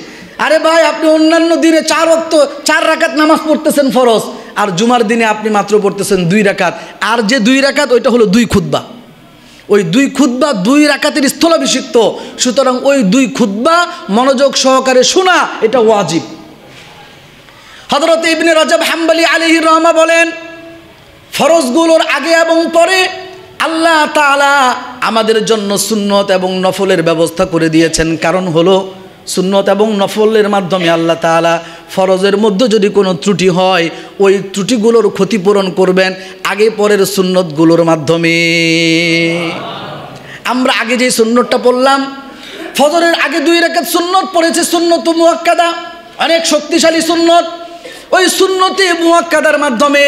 Speaker 1: আরে ভাই আপনি অন্যান্য দিনে 4 ওয়াক্ত 4 রাকাত নামাজ পড়তেছেন ফরজ, আর জুমার দিনে আপনি মাত্র পড়তেছেন 2 রাকাত। আর যে 2 রাকাত ওইটা হলো 2 খুতবা। ওই 2 খুতবা 2 রাকাতের স্থলাভিষিক্ত, সুতরাং ওই 2 খুতবা মনোযোগ সহকারে শোনা এটা ওয়াজিব। হযরত ইবনে রজব হাম্বলি আলাইহির রহমা বলেন, ফরজগুলোর আগে এবং পরে আল্লাহ তাআলা আমাদের জন্য সুন্নত এবং নফলের ব্যবস্থা করে দিয়েছেন। কারণ হলো সুন্নত এবং নফলের মাধ্যমে আল্লাহ তাআলা ফরজের মধ্যে যদি কোনো ত্রুটি হয় ওই ত্রুটিগুলোর ক্ষতিপূরণ করবেন আগে পরের সুন্নতগুলোর মাধ্যমে। আমরা আগে যে সুন্নতটা পড়লাম, ফজরের আগে 2 রাকাত সুন্নত পড়েছে, সুন্নত মুআক্কাদা, অনেক শক্তিশালী সুন্নত। ওই সুন্নতে মুআক্কাদার মাধ্যমে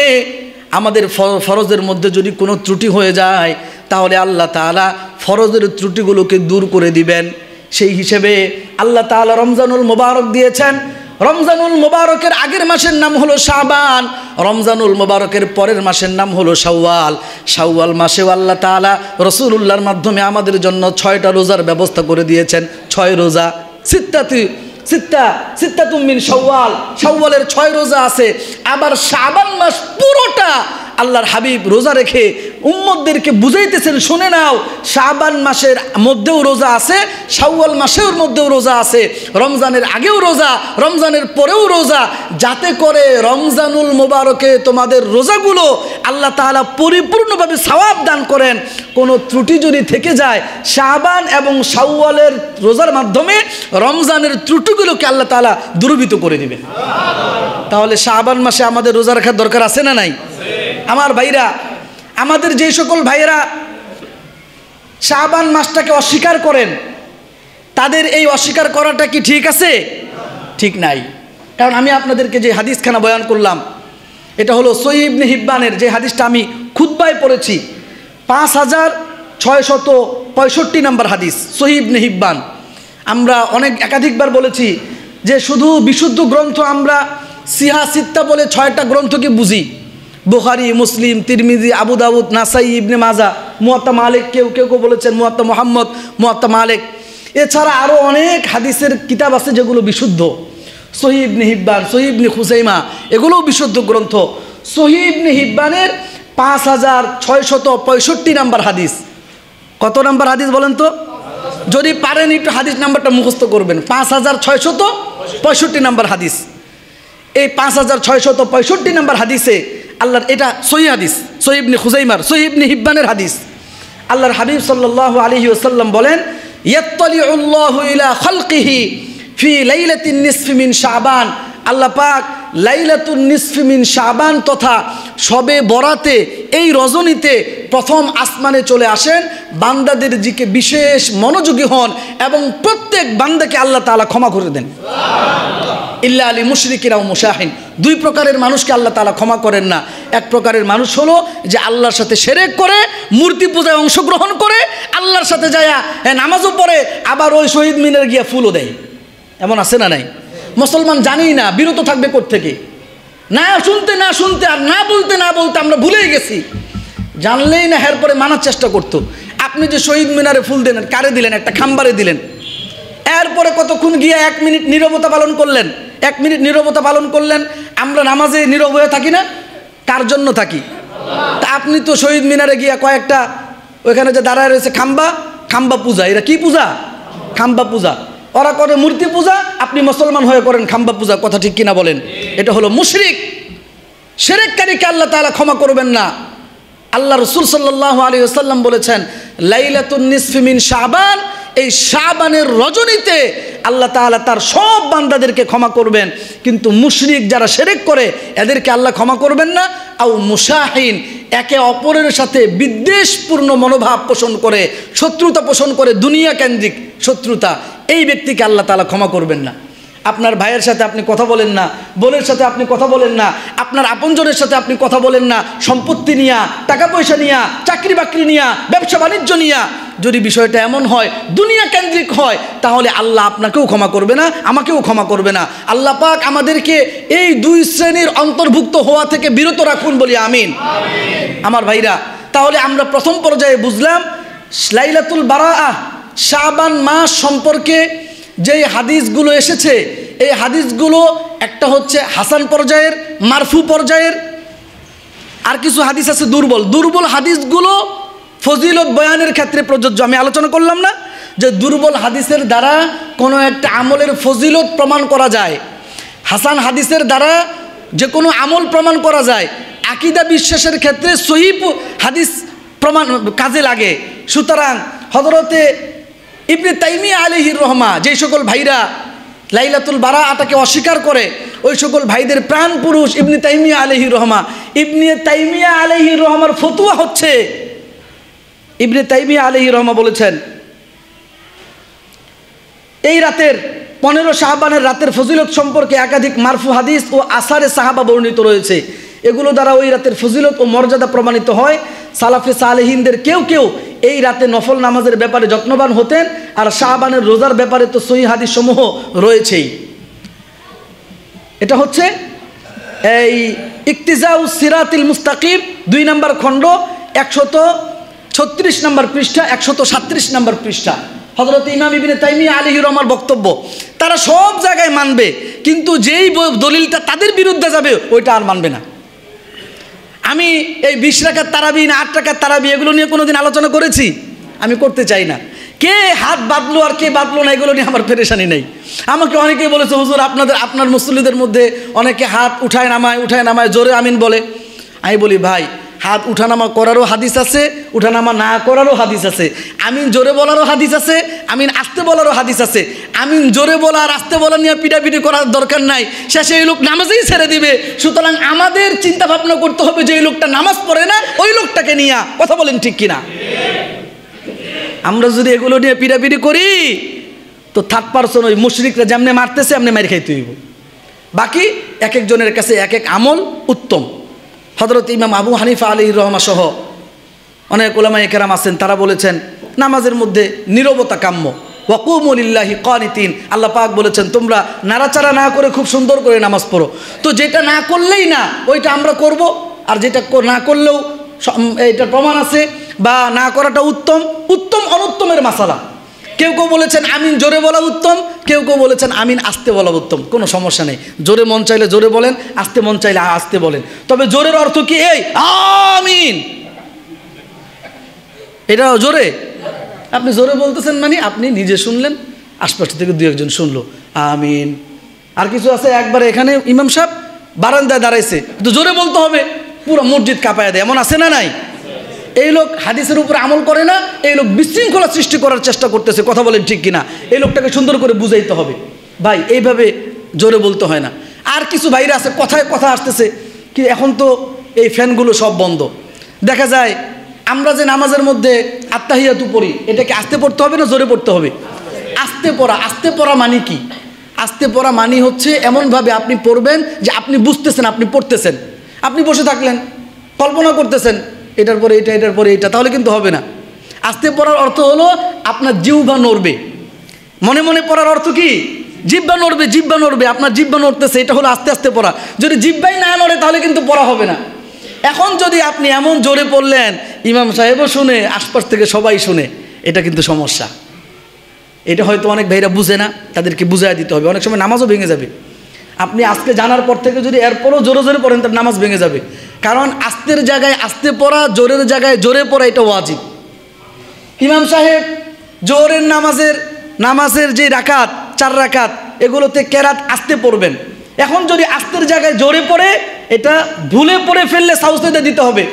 Speaker 1: আমাদের ফরজের মধ্যে যদি কোনো ত্রুটি হয়ে যায় তাহলে আল্লাহ তাআলা ফরজের ত্রুটিগুলোকে দূর করে দিবেন। সেই হিসেবে আল্লাহ তাআলা রমজানুল মুবারক দিয়েছেন। রমজানুল মুবারকের আগের মাসের নাম হলো শাবান, রমজানুল মুবারকের পরের মাসের নাম হলো শাওয়াল। শাওয়াল মাসেও আল্লাহ তাআলা রাসূলুল্লাহর মাধ্যমে আমাদের জন্য 6টা রোজার ব্যবস্থা করে দিয়েছেন। 6 রোজা, সিত্তাতুম মিন শাওয়াল, শাওয়ালের 6 রোজা আছে। আবার শাবান মাস পুরোটা আল্লাহর হাবিব রোজা রেখে উম্মতদেরকে বুঝাইতেছেন, শুনে নাও শাবান মাসের মধ্যেও রোজা আছে, শাওয়াল মাসের মধ্যেও রোজা আছে, রমজানের আগেও রোজা, রমজানের পরেও রোজা, যাতে করে রমজানুল মুবারকে তোমাদের রোজাগুলো আল্লাহ তাআলা পরিপূর্ণভাবে সওয়াব দান করেন। কোনো ত্রুটি যদি থেকে যায় শাবান এবং শাওয়ালের রোজার মাধ্যমে রমজানের ত্রুটিগুলোকে আল্লাহ তাআলা দূরীভূত করে দিবেন। তাহলে শাবান মাসে আমাদের রোজা রাখার দরকার আছে না নাই? আমার ভাইরা, আমাদের যে সকল ভাইয়েরা শাবান মাসটাকে অস্বীকার করেন, তাদের এই অস্বীকার করাটা কি ঠিক আছে? ঠিক নাই। কারণ আমি আপনাদেরকে যে হাদিসখানা বয়ান করলাম এটা হলো সহিহ ইবনে হিব্বানের, যে হাদিসটা আমি খুতবায় পড়েছি, 5665 নম্বর হাদিস, সহিহ ইবনে হিব্বান। আমরা একাধিকবার বলেছি যে শুধু বিশুদ্ধ গ্রন্থ আমরা সিহা সিত্তা বলে 6টা গ্রন্থকে বুঝি, বুখারী, মুসলিম, তিরমিজি, আবু দাউদ, নাসাই, ইবনে মাজাহ, মুয়াত্তা মালিক, কেউ বলেছেন মুয়াত্তা মুহাম্মদ, মুয়াত্তা মালিক। এছাড়া আরও অনেক হাদিসের কিতাব আছে যেগুলো বিশুদ্ধ, সহিহ ইবনে হিব্বান, সহিহ ইবনে খুজাইমা, এগুলোও বিশুদ্ধ গ্রন্থ। সহিহ ইবনে হিব্বানের 5665 নম্বর হাদিস। কত নম্বর হাদিস বলেন তো? যদি পারেন একটু হাদিস নাম্বারটা মুখস্থ করবেন। 5665 নম্বর হাদিস। এই 5665 নম্বর হাদিসে আল্লাহর, এটা সহিহ হাদিস, সহিহ ইবনে খুজাইমার, সহিহ ইবনে হিব্বানের হাদিস। আল্লাহর হাবিব সাল্লাল্লাহু আলাইহি ওয়াসাল্লাম বলেন, ইয়াত্তালিউল্লাহু ইলা খালকিহি ফি লাইলাতিন নিসফি মিন শাবান। আল্লাহ পাক লাইলাতুন নিসফি মিন শাবান তথা শবে বরাতে এই রজনীতে প্রথম আসমানে চলে আসেন, বান্দাদের দিকে বিশেষ মনোযোগী হন এবং প্রত্যেক বান্দাকে আল্লাহ তাআলা ক্ষমা করে দেন। ইল্লা আলী মুশরিকিন আও মুশাহিন, 2 প্রকারের মানুষকে আল্লাহ তাআলা ক্ষমা করেন না। এক প্রকারের মানুষ হলো যে আল্লাহর সাথে শিরক করে, মূর্তি পূজায় অংশগ্রহণ করে, আল্লাহর সাথে যায়া নামাজও পড়ে, আবার ওই শহীদ মিনারে গিয়া ফুলও দেয়। এমন আছে না নাই? মুসলমান জানেই না, বিরত থাকবে কোত্থেকে, না শুনতে আর না বলতে আমরা ভুলেই গেছি। জানলেই না, এরপরে মানার চেষ্টা করতো। আপনি যে শহীদ মিনারে ফুল দিলেন, কারে দিলেন? একটা খাম্বারে দিলেন। এরপরে কতক্ষণ গিয়ে 1 মিনিট নীরবতা পালন করলেন, 1 মিনিট নীরবতা পালন করলেন। আমরা নামাজে নীরব হয়ে থাকি না? কার জন্য থাকি? তা আপনি তো শহীদ মিনারে গিয়া কয়েকটা ওইখানে যে দাঁড়ায় রয়েছে খাম্বা পূজা, এরা কি পূজা? খাম্বা পূজা। ওরা করে মূর্তি পূজা, আপনি মুসলমান হয়ে করেন খাম্বা পূজা। কথা ঠিক কিনা বলেন? এটা হলো মুশরিক। শিরককারীকে আল্লাহ তাআলা ক্ষমা করবেন না। আল্লাহ রাসূল সাল্লাল্লাহু আলাইহি ওয়াসাল্লাম বলেছেন, লাইলাতুন নিসফি মিন শাবান, এই শাবানের রজনীতে আল্লাহ তাআলা তার সব বান্দাদেরকে ক্ষমা করবেন, কিন্তু মুশরিক যারা শিরক করে এদেরকে আল্লাহ ক্ষমা করবেন না। আও মুশাহিন, একে অপরের সাথে বিদ্বেষপূর্ণ মনোভাব পোষণ করে, শত্রুতা পোষণ করে, দুনিয়া কেন্দ্রিক শত্রুতা, এই ব্যক্তিকে আল্লাহ তাআলা ক্ষমা করবেন না। আপনার ভাইয়ের সাথে আপনি কথা বলেন না, বোনের সাথে আপনি কথা বলেন না, আপনার আপনজনের সাথে আপনি কথা বলেন না, সম্পত্তি নিয়া, টাকা পয়সা নিয়া, চাকরি বাকরি নিয়া, ব্যবসা বাণিজ্য নিয়া যদি বিষয়টা এমন হয়, দুনিয়া কেন্দ্রিক হয়, তাহলে আল্লাহ আপনাকেও ক্ষমা করবে না, আমাকেও ক্ষমা করবে না। আল্লাহ পাক আমাদেরকে এই 2 শ্রেণীর অন্তর্ভুক্ত হওয়া থেকে বিরত রাখুন, বলি আমিন। আমার ভাইরা, তাহলে আমরা প্রথম পর্যায়ে বুঝলাম লাইলাতুল বারাআহ, শাবান মাস সম্পর্কে যেই হাদিসগুলো এসেছে, এই হাদিসগুলো একটা হচ্ছে হাসান পর্যায়ের, মারফু পর্যায়ের, আর কিছু হাদিস আছে দুর্বল হাদিসগুলো ফজিলত বয়ানের ক্ষেত্রে প্রযোজ্য। আমি আলোচনা করলাম না যে দুর্বল হাদিসের দ্বারা কোনো একটা আমলের ফজিলত প্রমাণ করা যায়, হাসান হাদিসের দ্বারা যে কোনো আমল প্রমাণ করা যায়, আকীদা বিশ্বাসের ক্ষেত্রে সহিহ হাদিস প্রমাণ কাজে লাগে। সুতরাং হযরতে ইবনে তাইমিয়া আলাইহির রহমা, যেই সকল ভাইরা লাইলাতুল বারাআটাকে অস্বীকার করে, ওই সকল ভাইদের প্রাণ পুরুষ ইবনে তাইমিয়া আলাইহির রহমা। ইবনে তাইমিয়া আলাইহির রহমার ফতোয়া হচ্ছে, ইবনে তাইমিয়া আলাইহির রহমা বলেছেন, এই রাতের 15 শাবানের রাতের ফজিলত সম্পর্কে একাধিক মারফু হাদিস ও আসারে সাহাবা বর্ণিত রয়েছে। এগুলো দ্বারা ওই রাতের ফজিলত ও মর্যাদা প্রমাণিত হয়। সালাফে সালেহিনদের কেউ কেউ এই রাতে নফল নামাজের ব্যাপারে যত্নবান হতেন, আর শাবানের রোজার ব্যাপারে তো সহিহ হাদিস সমূহ রয়েছেই। এটা হচ্ছে এই ইকতিজাউস সিরাতিল মুস্তাকিম 2 নম্বর খণ্ড 136 নম্বর পৃষ্ঠা, 137 নম্বর পৃষ্ঠা। হযরত ইমাম ইবনে তাইমিয়া আলাইহির রহমার বক্তব্য, তারা সব জায়গায় মানবে, কিন্তু যেই দলিলটা তাদের বিরুদ্ধে যাবে ওইটা আর মানবে না। আমি এই 20 রাকাত তারাবি না 8 রাকাত তারাবি এগুলো নিয়ে কোনোদিন আলোচনা করেছি? আমি করতে চাই না। কে হাত বাঁধলো আর কে বাঁধলো না এগুলো নিয়ে আমার পেরেশানি নেই। আমাকে অনেকেই বলেছে, হুজুর আপনার মুসল্লিদের মধ্যে অনেকে হাত উঠায় নামায় জোরে আমিন বলে। আমি বলি, ভাই, হাত উঠানামা করারও হাদিস আছে, উঠানামা না করারও হাদিস আছে। আমিন জোরে বলারও হাদিস আছে, আমিন আস্তে বলারও হাদিস আছে। আমিন জোরে বলা আর আস্তে বলা নিয়ে পিটাপিটি করার দরকার নাই, শেষে এই লোক নামাজেই ছেড়ে দিবে। সুতরাং আমাদের চিন্তা ভাবনা করতে হবে যে এই লোকটা নামাজ পড়ে না, ওই লোকটাকে নিয়ে। কথা বলেন ঠিক কিনা? আমরা যদি এগুলো নিয়ে পিটাপিটি করি তো থার্ড পারসন ওই মুশরিকরা যেমনি মারতেছে এমনি মার খাইতে হইব। বাকি এক একজনের কাছে এক এক আমল উত্তম। হযরত ইমাম আবু হানিফা আলাইহির রহমা সহ অনেক উলামায়ে কেরাম আছেন, তারা বলেছেন নামাজের মধ্যে নীরবতা কাম্য। ওয়াকুমু লিল্লাহি কানিতিন, আল্লাহ পাক বলেছেন তোমরা নাড়াচাড়া না করে খুব সুন্দর করে নামাজ পড়ো। তো যেটা না করলেই না ওইটা আমরা করব, আর যেটা না করলেও এইটার প্রমাণ আছে বা না করাটা উত্তম। উত্তম অনুত্তমের মাসালা। কেউ কেউ বলেছেন আমিন জোরে বলা উত্তম, কেউ কেউ বলেছেন আমিন আস্তে বলা উত্তম। কোনো সমস্যা নেই, জোরে মন চাইলে জোরে বলেন, আস্তে মন চাইলে আস্তে বলেন। তবে জোরের অর্থ কি এই আমিন, এটা জোরে? আপনি জোরে বলতেছেন মানে আপনি নিজে শুনলেন, আশপাশ থেকে 2-1 জন শুনলো আমিন। আর কিছু আছে একবারে এখানে ইমাম সাহেব বারান্দায় দাঁড়াইছে, তো জোরে বলতে হবে, পুরো মসজিদ কাঁপায় দেয়, এমন আছে না নাই? এই লোক হাদিসের উপর আমল করে না, এই লোক বিশৃঙ্খলা সৃষ্টি করার চেষ্টা করতেছে। কথা বলেন ঠিক কিনা? এই লোকটাকে সুন্দর করে বুঝাইতে হবে, ভাই এইভাবে জোরে বলতে হয় না। আর কিছু ভাইরা আছে কথায় কথা আসতেছে কি, এখন তো এই ফ্যানগুলো সব বন্ধ, দেখা যায় আমরা যে নামাজের মধ্যে আত্তাহিয়াতু পড়ি, এটাকে আস্তে পড়তে হবে না জোরে পড়তে হবে? আস্তে পড়া। আস্তে পড়া মানে কি? আস্তে পড়া মানে হচ্ছে এমনভাবে আপনি পড়বেন যে আপনি বুঝতেছেন আপনি পড়তেছেন। আপনি বসে থাকলেন, কল্পনা করতেছেন এটার পরে এটা, এটার পরে এটা, তাহলে কিন্তু হবে না। আস্তে পড়ার অর্থ হলো আপনার জিহ্বা নড়বে। মনে মনে পড়ার অর্থ কি? জিহ্বা নড়বে, জিহ্বা নড়বে, আপনার জিহ্বা নড়তেছে, এটা হলো আস্তে আস্তে পড়া। যদি জিহ্বাই না নড়ে তাহলে কিন্তু পড়া হবে না। এখন যদি আপনি এমন জোরে পড়লেন ইমাম সাহেবও শুনে, আশপাশ থেকে সবাই শুনে, এটা কিন্তু সমস্যা। এটা হয়তো অনেক ভাইরা বুঝে না, তাদেরকে বুঝাই দিতে হবে। অনেক সময় নামাজও ভেঙে যাবে। আপনি আজকে জানার পর থেকে যদি এরপরও জোরে জোরে পড়েন তার নামাজ ভেঙে যাবে। কারণ আস্তের জায়গায় আস্তে পড়া, জোরের জায়গায় জোরে পড়া, এটা ওয়াজিব। ইমাম সাহেব জোরের নামাজের যে রাকাত 4 রাকাত এগুলোতে কেরাত আস্তে পড়বেন। এখন যদি আস্তের জায়গায় জোরে পড়ে, এটা ভুলে পড়ে ফেললে সাউসেদে দিতে হবে,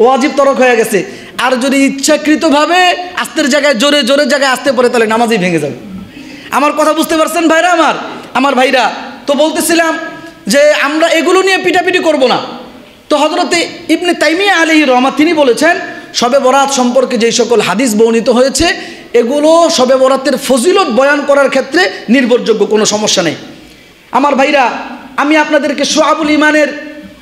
Speaker 1: ওয়াজিব তরক হয়ে গেছে। আর যদি ইচ্ছাকৃতভাবে আস্তের জায়গায় জোরের জায়গায় আস্তে পড়ে, তাহলে নামাজই ভেঙে যাবে। আমার কথা বুঝতে পারছেন ভাইরা? আমার ভাইরা, তো বলতেছিলাম যে আমরা এগুলো নিয়ে পিটাপিটি করব না। তো হযরতে ইবনে তাইমিয়া আলাইহির রহমা তিনি বলেছেন শবে বরাত সম্পর্কে যেই সকল হাদিস বর্ণিত হয়েছে এগুলো শবে বরাতের ফজিলত বয়ান করার ক্ষেত্রে নির্ভরযোগ্য, কোনো সমস্যা নেই। আমার ভাইরা, আমি আপনাদেরকে শুআবুল ঈমানের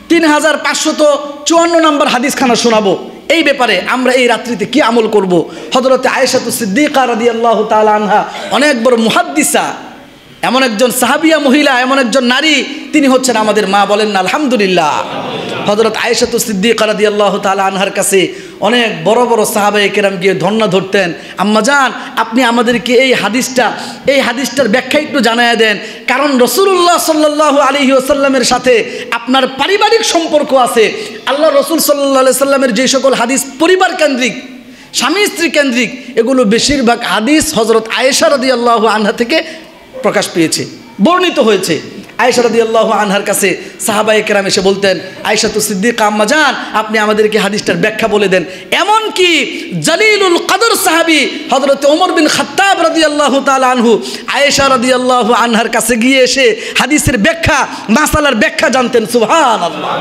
Speaker 1: 3554 নম্বর হাদিসখানা শোনাবো। এই ব্যাপারে আমরা এই রাত্রিতে কি আমল করব। হযরতে আয়েশাতু সিদ্দিকা রাদিয়াল্লাহু তাআলা আনহা অনেক বড় মুহাদ্দিসা, এমন একজন সাহাবিয়া মহিলা, এমন একজন নারী, তিনি হচ্ছেন আমাদের মা। বলেন না আলহামদুলিল্লাহ। হযরত আয়েশাতু সিদ্দিকা রাদিয়াল্লাহু তাআলা আনহার কাছে অনেক বড় বড় সাহাবায়ে কেরাম গিয়ে ধর্ণা ধরতেন, আম্মাজান আপনি আমাদেরকে এই হাদিসটার ব্যাখ্যা একটু জানায়া দেন। কারণ রাসূলুল্লাহ সাল্লাল্লাহু আলাইহি ওয়াসাল্লামের সাথে আপনার পারিবারিক সম্পর্ক আছে। আল্লাহ রাসূল সাল্লাল্লাহু আলাইহি ওয়াসাল্লামের যে সকল হাদিস পরিবার কেন্দ্রিক, স্বামী স্ত্রী কেন্দ্রিক, এগুলো বেশিরভাগ হাদিস হযরত আয়েশা রাদিয়াল্লাহু আনহা থেকে প্রকাশ পেয়েছে, বর্ণিত হয়েছে। আয়েশা রাদিয়াল্লাহু আনহার কাছে সাহাবায়ে কেরাম এসে বলতেন, আয়েশা তো সিদ্দিকা আম্মা জান, আপনি আমাদেরকে হাদিসটার ব্যাখ্যা বলে দেন। এমন কি জলিলুল কদর সাহাবী হযরত ওমর বিন খাত্তাব রাদিয়াল্লাহু তাআলা আনহু আয়েশা রাদিয়াল্লাহু আনহার কাছে গিয়ে এসে হাদিসের ব্যাখ্যা, মাসালার ব্যাখ্যা জানতেন। সুবহানাল্লাহ।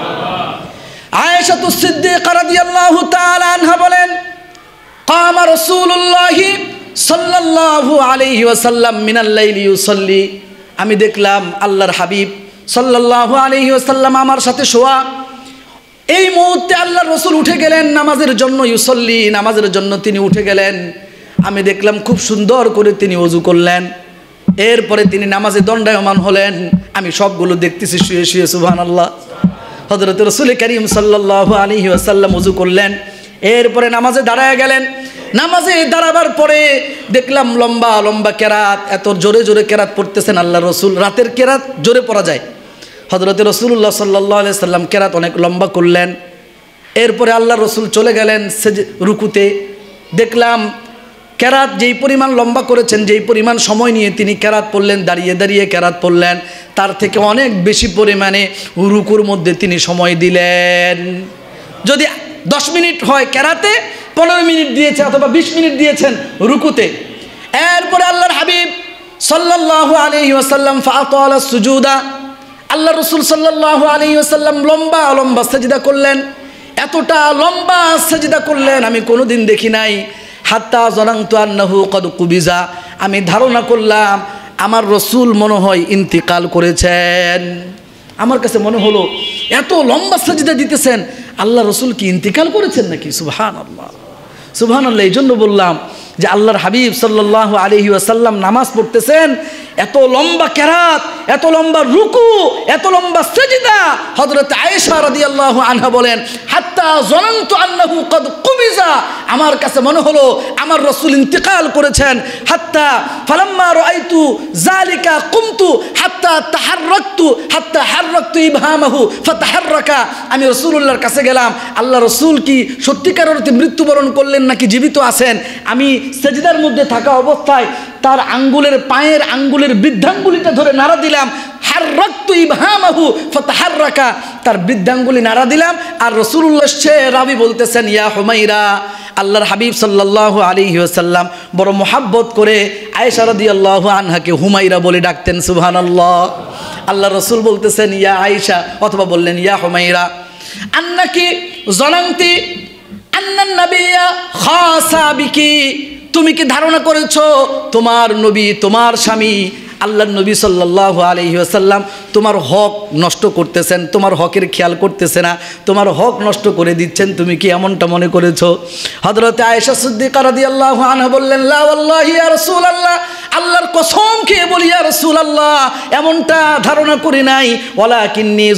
Speaker 1: আয়েশা তো সিদ্দিকা রাদিয়াল্লাহু তাআলা আনহা বলেন, কামা রাসূলুল্লাহি সাল্লাল্লাহু আলাইহি ওয়াসাল্লাম মিনাল লাইলি ইউসাল্লি, আমি দেখলাম আল্লাহর হাবিব সাল্লাল্লাহু আলাইহি ওয়াসাল্লাম আমার সাথে শোয়া। এই মুহূর্তে আল্লাহর রাসূল উঠে গেলেন নামাজের জন্য, ইউসাল্লি, নামাজের জন্য তিনি উঠে গেলেন। আমি দেখলাম খুব সুন্দর করে তিনি ওযু করলেন, এরপরে তিনি নামাজে দণ্ডায়মান হলেন। আমি সবগুলো দেখতেছি শুয়ে শুয়ে। সুবহানাল্লাহ। হযরত রাসূল করিম সাল্লাল্লাহু আলাইহি ওয়াসাল্লাম ওযু করলেন, এরপরে নামাজে দাঁড়ায় গেলেন। নামাজে দাঁড়াবার পরে দেখলাম লম্বা লম্বা কেরাত, এত জোরে জোরে কেরাত পড়তেছেন আল্লাহ রসুল। রাতের কেরাত জোরে পড়া যায়, হযরত রাসূলুল্লাহ সাল্লাল্লাহু আলাইহি সাল্লাম কেরাত অনেক লম্বা করলেন। এরপরে আল্লাহ রসুল চলে গেলেন রুকুতে। দেখলাম কেরাত যেই পরিমাণ লম্বা করেছেন, যেই পরিমাণ সময় নিয়ে তিনি কেরাত পড়লেন, দাঁড়িয়ে দাঁড়িয়ে কেরাত পড়লেন, তার থেকে অনেক বেশি পরিমাণে রুকুর মধ্যে তিনি সময় দিলেন। যদি 10 মিনিট হয় কেরাতে, 15 মিনিট দিয়েছে অথবা 20 মিনিট দিয়েছেন রুকুতে। এরপরে আল্লাহর হাবিব সাল্লাল্লাহু আলাইহি ওয়াসাল্লাম ফাতালা সুজুদা, আল্লাহ রাসূল সাল্লাল্লাহু আলাইহি ওয়াসাল্লাম লম্বা লম্বা সাজদা করলেন। এতটা লম্বা সাজদা করলেন আমি কোনোদিন দেখি নাই। হাত্তা জানান্তু আন্নাহু কদ কুবিজা, আমি ধারণা করলাম আমার রাসূল মনে হয় ইন্তিকাল করেছেন। আমার কাছে মনে হলো এত লম্বা সাজদা দিতেছেন, আল্লাহ রসুল কি ইন্তিকাল করেছেন নাকি? সুবহানাল্লাহ, সুবহানাল্লাহ। এই জন্য বললাম যে আল্লাহর হাবিব সাল্লাল্লাহু আলাইহি ওয়াসাল্লাম নামাজ পড়তেছেন, এত লম্বা কেরাত, এত লম্বা রুকু, এত লম্বা সাজদা। হযরত আয়েশা রাদিয়াল্লাহু আনহা বলেন, হাত্তা জানান্তু আন্নাহু কদ কুবিজা, আমার কাছে মনে হলো আমার রাসূল ইন্তিকাল করেছেন। হাত্তা ফালাম্মা রাআইতু যালিকা কুমতু হাত্তা হাররাকতু ইবহামাহু ফাতাহাররাকা, আমি রাসূলুল্লাহর কাছে গেলাম, আল্লাহ রাসূল কি সত্যিকার অর্থে মৃত্যুবরণ করলেন নাকি জীবিত আছেন? আমি সেজদার মধ্যে থাকা অবস্থায় তার আঙ্গুলের, পায়ের আঙ্গুলের বৃদ্ধাঙ্গুলিটা ধরে নাড়া দিলাম। হাররাকতু ইবহামাহু ফাতাহাররাকা, তার বৃদ্ধাঙ্গুলি নাড়া দিলাম। আর রাসূলুল্লাহ রাবি বলতেছেন, ইয়া হুমাইরা, আল্লাহর হাবিব সাল্লাল্লাহু আলাইহি ওয়াসাল্লাম বড় মোহাব্বত করে আয়েশা রাদিয়াল্লাহু আনহাকে হুমাইরা বলে ডাকতেন। সুবহানাল্লাহ। আল্লাহ রাসূল বলতেছেন, ইয়া আয়েশা, অথবা বললেন ইয়া হুমাইরা, আন্নাকি জানান্তি আন্নান নাবিয়্যা খাসা বিকি, তুমি কি ধারণা করেছো তোমার নবী, তোমার স্বামী আল্লাহর নবী সাল্লাল্লাহু আলাইহি ওয়াসাল্লাম তোমার হক নষ্ট করতেছেন, তোমার হকের খেয়াল করতেছে না, তোমার হক নষ্ট করে দিচ্ছেন, তুমি কি এমনটা মনে করেছো? হযরতে আয়েশা সিদ্দিকা রাদিয়াল্লাহু আনহা বললেন, লা ওয়াল্লাহি ইয়া রাসূলুল্লাহ, আল্লাহর কসম খেয়ে বলি ইয়া রাসূলুল্লাহ, এমনটা ধারণা করি নাই। ওয়ালাকিন্নী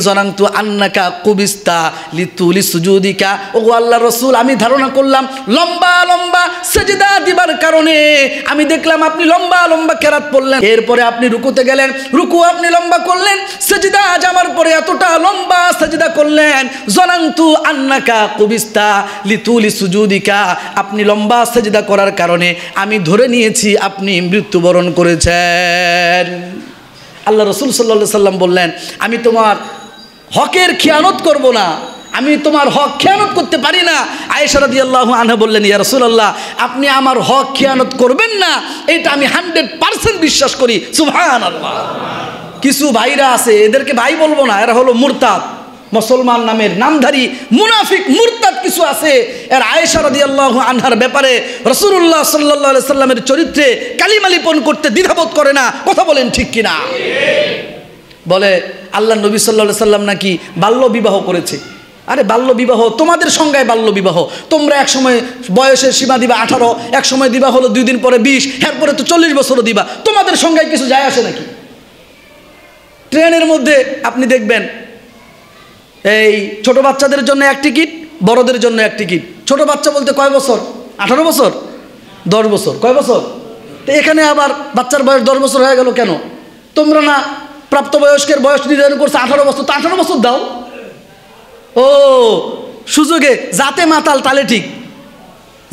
Speaker 1: জানান্তু আন্নাকা কুবিস্তা লিতুলি সুজুদিকা, ও আল্লাহর রাসূল, আমি ধারণা করলাম লম্বা লম্বা সিজদা দিবার কারণে আমি দেখলাম আপনি লম্বা লম্বা কেরাত পড়লেন, এরপরে আপনি রুকুতে গেলেন, রুকু আপনি লম্বা করলেন, সিজদা যাবার পরে এতটা লম্বা সিজদা করলেন। জানান্তু আন্নাকা কুবিস্তা লিতুলি সুজুদিকা, আপনি লম্বা সিজদা করার কারণে আমি ধরে নিয়েছি আপনি মৃত্যুবরণ করেছেন। আল্লাহ রাসূল সাল্লাল্লাহু আলাইহি সাল্লাম বললেন, আমি তোমার হকের খেয়ানত করব না, আমি তোমার হক খেয়ানত করতে পারি না। আয়েশা রাদিয়াল্লাহু আনহা বললেন, ইয়া রাসূলুল্লাহ, আপনি আমার হক খেয়ানত করবেন না, এটা আমি 100% বিশ্বাস করি। সুবহানাল্লাহ। কিছু ভাইরা আছে, এদেরকে ভাই বলবো না, এরা হলো মুরতাদ, মুসলমান নামের নামধারী মুনাফিক মুরতাদ কিছু আছে। এর আয়েশা রাদিয়াল্লাহু আনহার ব্যাপারে রাসূলুল্লাহ সাল্লাল্লাহু আলাইহি সাল্লামের চরিত্রে কালিমা লিপন করতে দ্বিধাবোধ করে না। কথা বলেন ঠিক কিনা? বলে আল্লাহ নবী সাল্লাল্লাহু আলাইহি সাল্লাম নাকি বাল্য বিবাহ করেছে। আরে বাল্য বিবাহ তোমাদের সংজ্ঞায় বাল্য বিবাহ, তোমরা এক সময় বয়সের সীমা দিবা 18, এক সময় দিবা হলো 2 দিন পরে 20, এরপরে তো 40 বছরও দিবা, তোমাদের সংজ্ঞায় কিছু যায় আসে নাকি? ট্রেনের মধ্যে আপনি দেখবেন এই ছোট বাচ্চাদের জন্য এক টিকিট, বড়দের জন্য এক টিকিট। ছোট বাচ্চা বলতে কয় বছর? 18 বছর, 10 বছর, কয় বছর? তো এখানে আবার বাচ্চার বয়স 10 বছর হয়ে গেল কেন? তোমরা না প্রাপ্তবয়স্কের বয়স নির্ধারণ করছে 18 বছর, তো 18 বছর দাও। ও সুযোগে যাতে মাতাল তালে ঠিক,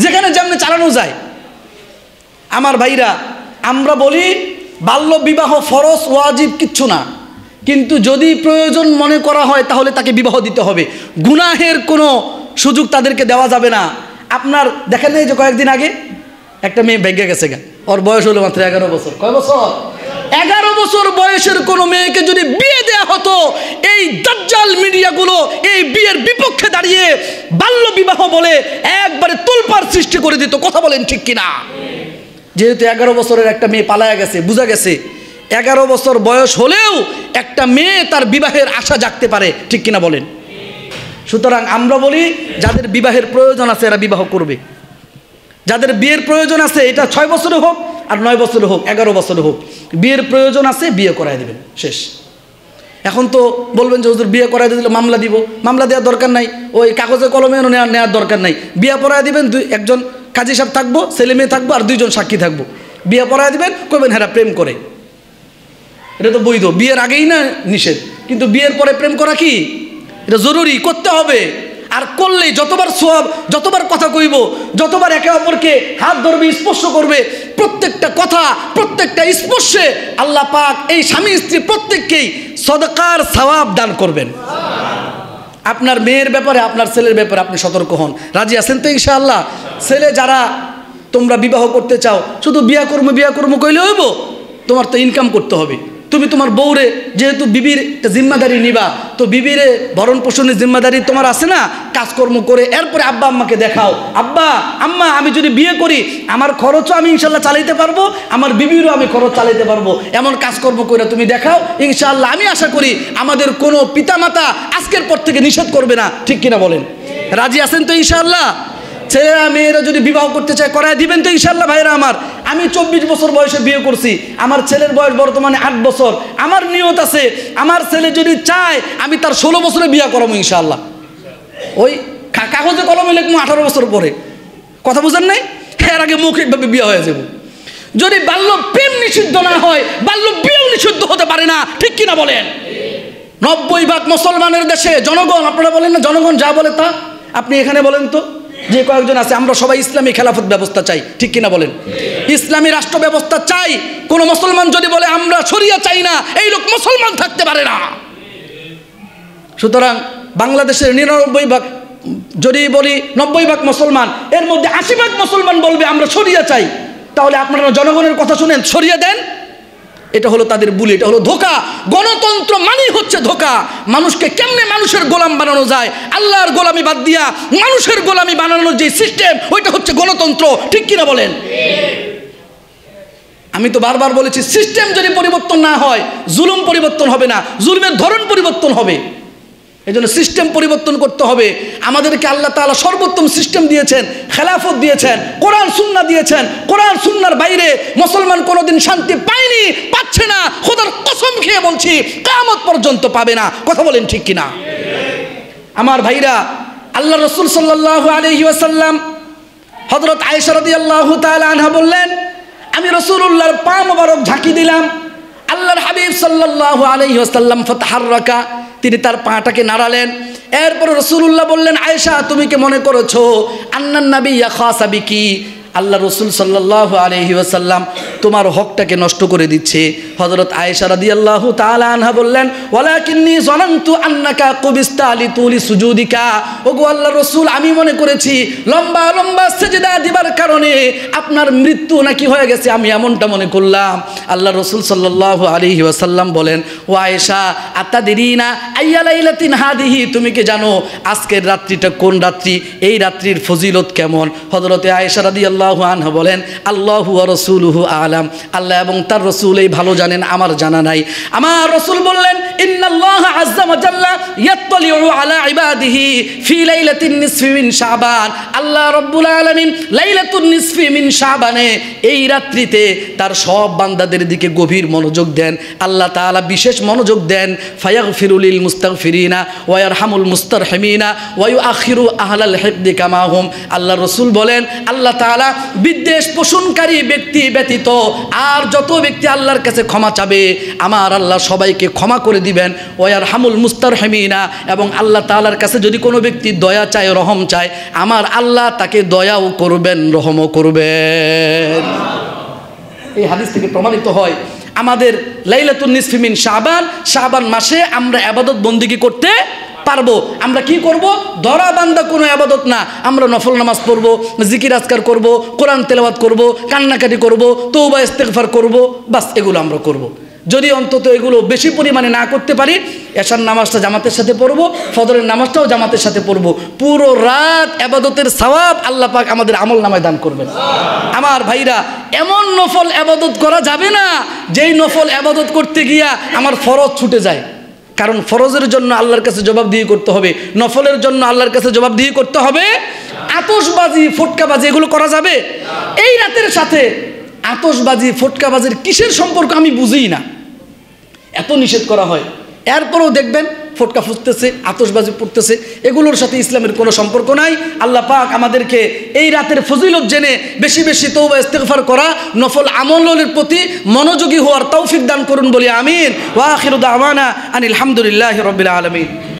Speaker 1: যেখানে যেমনি চালানো যায়। আমার ভাইরা, আমরা বলি বাল্য বিবাহ ফরজ ওয়াজিব কিচ্ছু না, কিন্তু যদি প্রয়োজন মনে করা হয় তাহলে তাকে বিবাহ দিতে হবে। গুনাহের কোনো সুযোগ তাদেরকে দেওয়া যাবে না। আপনার দেখেন এই যে কয়েকদিন আগে একটা মেয়ে ভেঙে গেছে, ওর বয়স হলো মাত্র 11 বছর। কয় বছর? 11 বছর বয়সের কোনো মেয়েকে যদি বিয়ে দেওয়া হতো, এই দাজ্জাল মিডিয়াগুলো এই বিয়ের বিপক্ষে দাঁড়িয়ে বাল্য বিবাহ বলে একবারে তোলপাড় সৃষ্টি করে দিত। কথা বলেন ঠিক কিনা? যেহেতু 11 বছরের একটা মেয়ে পালায়া গেছে, বোঝা গেছে 11 বছর বয়স হলেও একটা মেয়ে তার বিবাহের আশা জাগতে পারে, ঠিক কিনা বলেন? সুতরাং আমরা বলি যাদের বিবাহের প্রয়োজন আছে এরা বিবাহ করবে, যাদের বিয়ের প্রয়োজন আছে, এটা 6 বছরে হোক আর 9 বছরে হোক 11 বছরে হোক, বিয়ের প্রয়োজন আছে বিয়ে করায় দেবেন, শেষ। এখন তো বলবেন যে হুজুর বিয়ে করায় দিলে মামলা দিব, মামলা দেওয়ার দরকার নাই, ওই কাগজে কলমে নেওয়ার দরকার নাই। বিয়ে পড়ায় দিবেন, একজন কাজী সাহেব থাকবো, ছেলে মেয়ে থাকবো আর 2জন সাক্ষী থাকবো, বিয়ে পড়ায় দিবেন, কইবেন হ্যাঁ প্রেম করে। এটা তো বৈধ, বিয়ের আগেই না নিষেধ, কিন্তু বিয়ের পরে প্রেম করা কি এটা জরুরি, করতে হবে। আর করলেই যতবার সওয়াব, যতবার কথা কইব, যতবার একে অপরকে হাত ধরবে, স্পর্শ করবে, প্রত্যেকটা কথা প্রত্যেকটা স্পর্শে আল্লাহ পাক এই স্বামী স্ত্রী প্রত্যেককেই সদকার সওয়াব দান করবেন। আপনার মেয়ের ব্যাপারে, আপনার ছেলের ব্যাপারে আপনি সতর্ক হন। রাজি আছেন তো ইনশাআল্লাহ? ছেলে যারা তোমরা বিবাহ করতে চাও, শুধু বিয়া করবো কইলে হইব? তোমার তো ইনকাম করতে হবে। তুমি তোমার বউরে যেহেতু বিবির একটা জিম্মাদারি নিবা, তো বিবিরে ভরণ পোষণের জিম্মাদারি তোমার আছে না, কাজকর্ম করে এরপরে আব্বা আম্মাকে দেখাও, আব্বা আম্মা আমি যদি বিয়ে করি আমার খরচও আমি ইনশাল্লাহ চালাইতে পারবো, আমার বিবিরও আমি খরচ চালাইতে পারবো, এমন কাজকর্ম করে তুমি দেখাও, ইনশাআল্লাহ আমি আশা করি আমাদের কোনো পিতামাতা আজকের পর থেকে নিষেধ করবে না, ঠিক কিনা বলেন? রাজি আছেন তো ইনশাআল্লাহ? ছেলেরা মেয়েরা যদি বিবাহ করতে চায় করায় দিবেন তো ইনশাআল্লাহ? ভাইরা আমার, আমি 24 বছর বয়সে বিয়ে করছি, আমার ছেলের বয়স বর্তমানে 8 বছর। আমার নিয়ত আছে আমার ছেলে যদি চায় আমি তার 16 বছরে বিয়ে করাবো ইনশাআল্লাহ। ওই কাগজে কলমে লিখবো 18 বছর পরে, কথা বুঝেন নাই? এর আগে মৌখিকভাবে বিয়ে হয়ে যাবো। যদি বাল্য প্রেম নিষিদ্ধ না হয়, বাল্য বিয়েও নিষিদ্ধ হতে পারে না, ঠিক কিনা বলেন? 90% মুসলমানের দেশে জনগণ, আপনারা বলেন না জনগণ যা বলে তা, আপনি এখানে বলেন তো যে কয়েকজন আছে আমরা সবাই ইসলামী খেলাফত ব্যবস্থা চাই, ঠিক কিনা বলেন? ইসলামী রাষ্ট্র ব্যবস্থা চাই। কোন মুসলমান যদি বলে আমরা শরিয়া চাই না, এই লোক মুসলমান থাকতে পারে না। সুতরাং বাংলাদেশের 99% যদি বলি 90% মুসলমান, এর মধ্যে 80% মুসলমান বলবে আমরা শরিয়া চাই, তাহলে আপনারা জনগণের কথা শুনেন, শরিয়া দেন। এটা হলো তাদের বুলি, এটা হলো ধোঁকা। গণতন্ত্র মানেই হচ্ছে ধোঁকা। মানুষকে কেমনে মানুষের গোলাম বানানো যায়, আল্লাহর গোলামি বাদ দিয়া মানুষের গোলামি বানানোর যে সিস্টেম, ওইটা হচ্ছে গণতন্ত্র, ঠিক কিনা বলেন? আমি তো বারবার বলেছি, সিস্টেম যদি পরিবর্তন না হয় জুলুম পরিবর্তন হবে না, জুলুমের ধরন পরিবর্তন হবে। এই জন্য সিস্টেম পরিবর্তন করতে হবে। আমাদেরকে আল্লাহ তাআলা সর্বোত্তম সিস্টেম দিয়েছেন, খেলাফত দিয়েছেন, কোরআন সুন্নাহ দিয়েছেন। কোরআন সুন্নাহর বাইরে মুসলমান কোনোদিন শান্তি পায়নি, পাচ্ছে না, খোদার কসম খেয়ে বলছি কিয়ামত পর্যন্ত পাবে না। কথা বলেন ঠিক কিনা? আমার ভাইরা, আল্লাহ রাসূল সাল্লাল্লাহু আলাইহি ওয়াসাল্লাম হযরত আয়েশা রাদিয়াল্লাহু তাআলা আনহা বললেন, আমি রাসূলুল্লাহর পা মোবারক ঝাঁকি দিলাম, আল্লাহর হাবিব সাল্লাল্লাহু আলাইহি ওয়াসাল্লাম ফাতাহাররাকা, তিনি তার পাটাকে নাড়ালেন। এরপর রাসূলুল্লাহ বললেন, আয়েশা তুমি কি মনে করেছো আন্নান নবী ইয়াখাসা বিকি, আল্লাহ রাসূল সাল্লাল্লাহু আলাইহি ওয়াসাল্লাম তোমার হকটাকে নষ্ট করে দিচ্ছে? হযরত আয়েশা রাদিয়াল্লাহু তাআলা আনহা বললেন, ওয়ালাকিন্নী যানানতু আন্নাকা কুবিস্তা লিতুলি সুজুদিকা, ওগো আল্লাহর রাসূল আমি মনে করেছি লম্বা লম্বা সিজদা দিবার কারণে আপনার মৃত্যু নাকি হয়ে গেছে, আমি এমনটা মনে করলাম। আল্লাহর রাসূল সাল্লাল্লাহু আলাইহি ওয়াসাল্লাম বলেন, ও আয়েশা আতাদরিনা আইয়া লাইলাতিন হাদিহি, তুমি কি জানো আজকের রাত্রিটা কোন রাত্রি, এই রাত্রির ফজিলত কেমন? হযরতে আয়েশা রাদিয়াল্লাহু আনহা বলেন, আল্লাহু ওয়া রাসূলুহু আলাম, আল্লাহ এবং তার রাসূল এই ভালো জানেন, আমার জানা নাই। আমার রাসূল বললেন, ইন্নাল্লাহা আযজা ওয়া জাল্লা ইয়াত্তালিউ আলা ইবাদিহি ফি লাইলাতিন নিসফি মিন শাবান, আল্লাহ রাব্বুল আলামিন লাইলাতুন নিসফি মিন শাবানে এই রাত্রিতে তার সব বান্দাদের দিকে গভীর মনোযোগ দেন। আল্লাহ তাআলা বিশেষ মনোযোগ দেন। ফায়াগফিরু লিল মুস্তাগফিরিনা ওয়া ইয়ারহামুল মুস্তারহিমিনা ওয়া ইউআখিরু আহলাল হিকদি কামা হুম। আল্লাহ রাসূল বলেন, আল্লাহ তাআলা বিদ্বেষ পোষণকারী ব্যক্তি ব্যতীত আর যত ব্যক্তি আল্লাহর কাছে ক্ষমা চাবে, আমার আল্লাহ সবাইকে ক্ষমা করে দিবেন। ওয়ারহামুল মুস্তারহিমিনা, এবং আল্লাহ তাআলার কাছে যদি কোনো ব্যক্তি দয়া চায়, রহম চায়, আমার আল্লাহ তাকে দয়াও করবেন, রহমও করবেন। এই হাদিস থেকে প্রমাণিত হয় আমাদের লাইলাতুন নিসফি মিন শাবান মাসে আমরা ইবাদত বন্দেগী করতে পারবো। আমরা কি করব? ধরা বান্ধা কোনো ইবাদত না, আমরা নফল নামাজ পড়বো, জিকির আজকার করব, কোরআন তেলাওয়াত করব, কান্নাকাটি করব, তওবা ইস্তেগফার করব, বাস এগুলো আমরা করব। যদি অন্তত এগুলো বেশি পরিমাণে না করতে পারি, এশার নামাজটা জামাতের সাথে পড়ব, ফজরের নামাজটাও জামাতের সাথে পড়ব, পুরো রাত ইবাদতের সওয়াব আল্লাহ পাক আমাদের আমল নামায় দান করবেন। আমার ভাইরা, এমন নফল ইবাদত করা যাবে না যেই নফল ইবাদত করতে গিয়া আমার ফরজ ছুটে যায়। কারণ ফরজের জন্য আল্লাহর কাছে জবাবদিহি করতে হবে, নফলের জন্য আল্লাহর কাছে জবাবদিহি করতে হবে। আতশবাজি, ফটকাবাজি এগুলো করা যাবে? এই রাতের সাথে আতশবাজি, ফটকাবাজির কিসের সম্পর্ক আমি বুঝি না, এত নিষেধ করা হয়। এরপরেও দেখবেন ফটকা ফুটতেছে, আতশবাজি পড়তেছে, এগুলোর সাথে ইসলামের কোনো সম্পর্ক নাই। আল্লাহ পাক আমাদেরকে এই রাতের ফজিলত জেনে বেশি বেশি তওবা ইস্তেগফার করা, নফল আমলের প্রতি মনোযোগী হওয়ার তৌফিক দান করুন বলি আমিন। ওয়া আখিরু দাওয়ানা আনিল হামদুলিল্লাহি রাব্বিল আলামিন।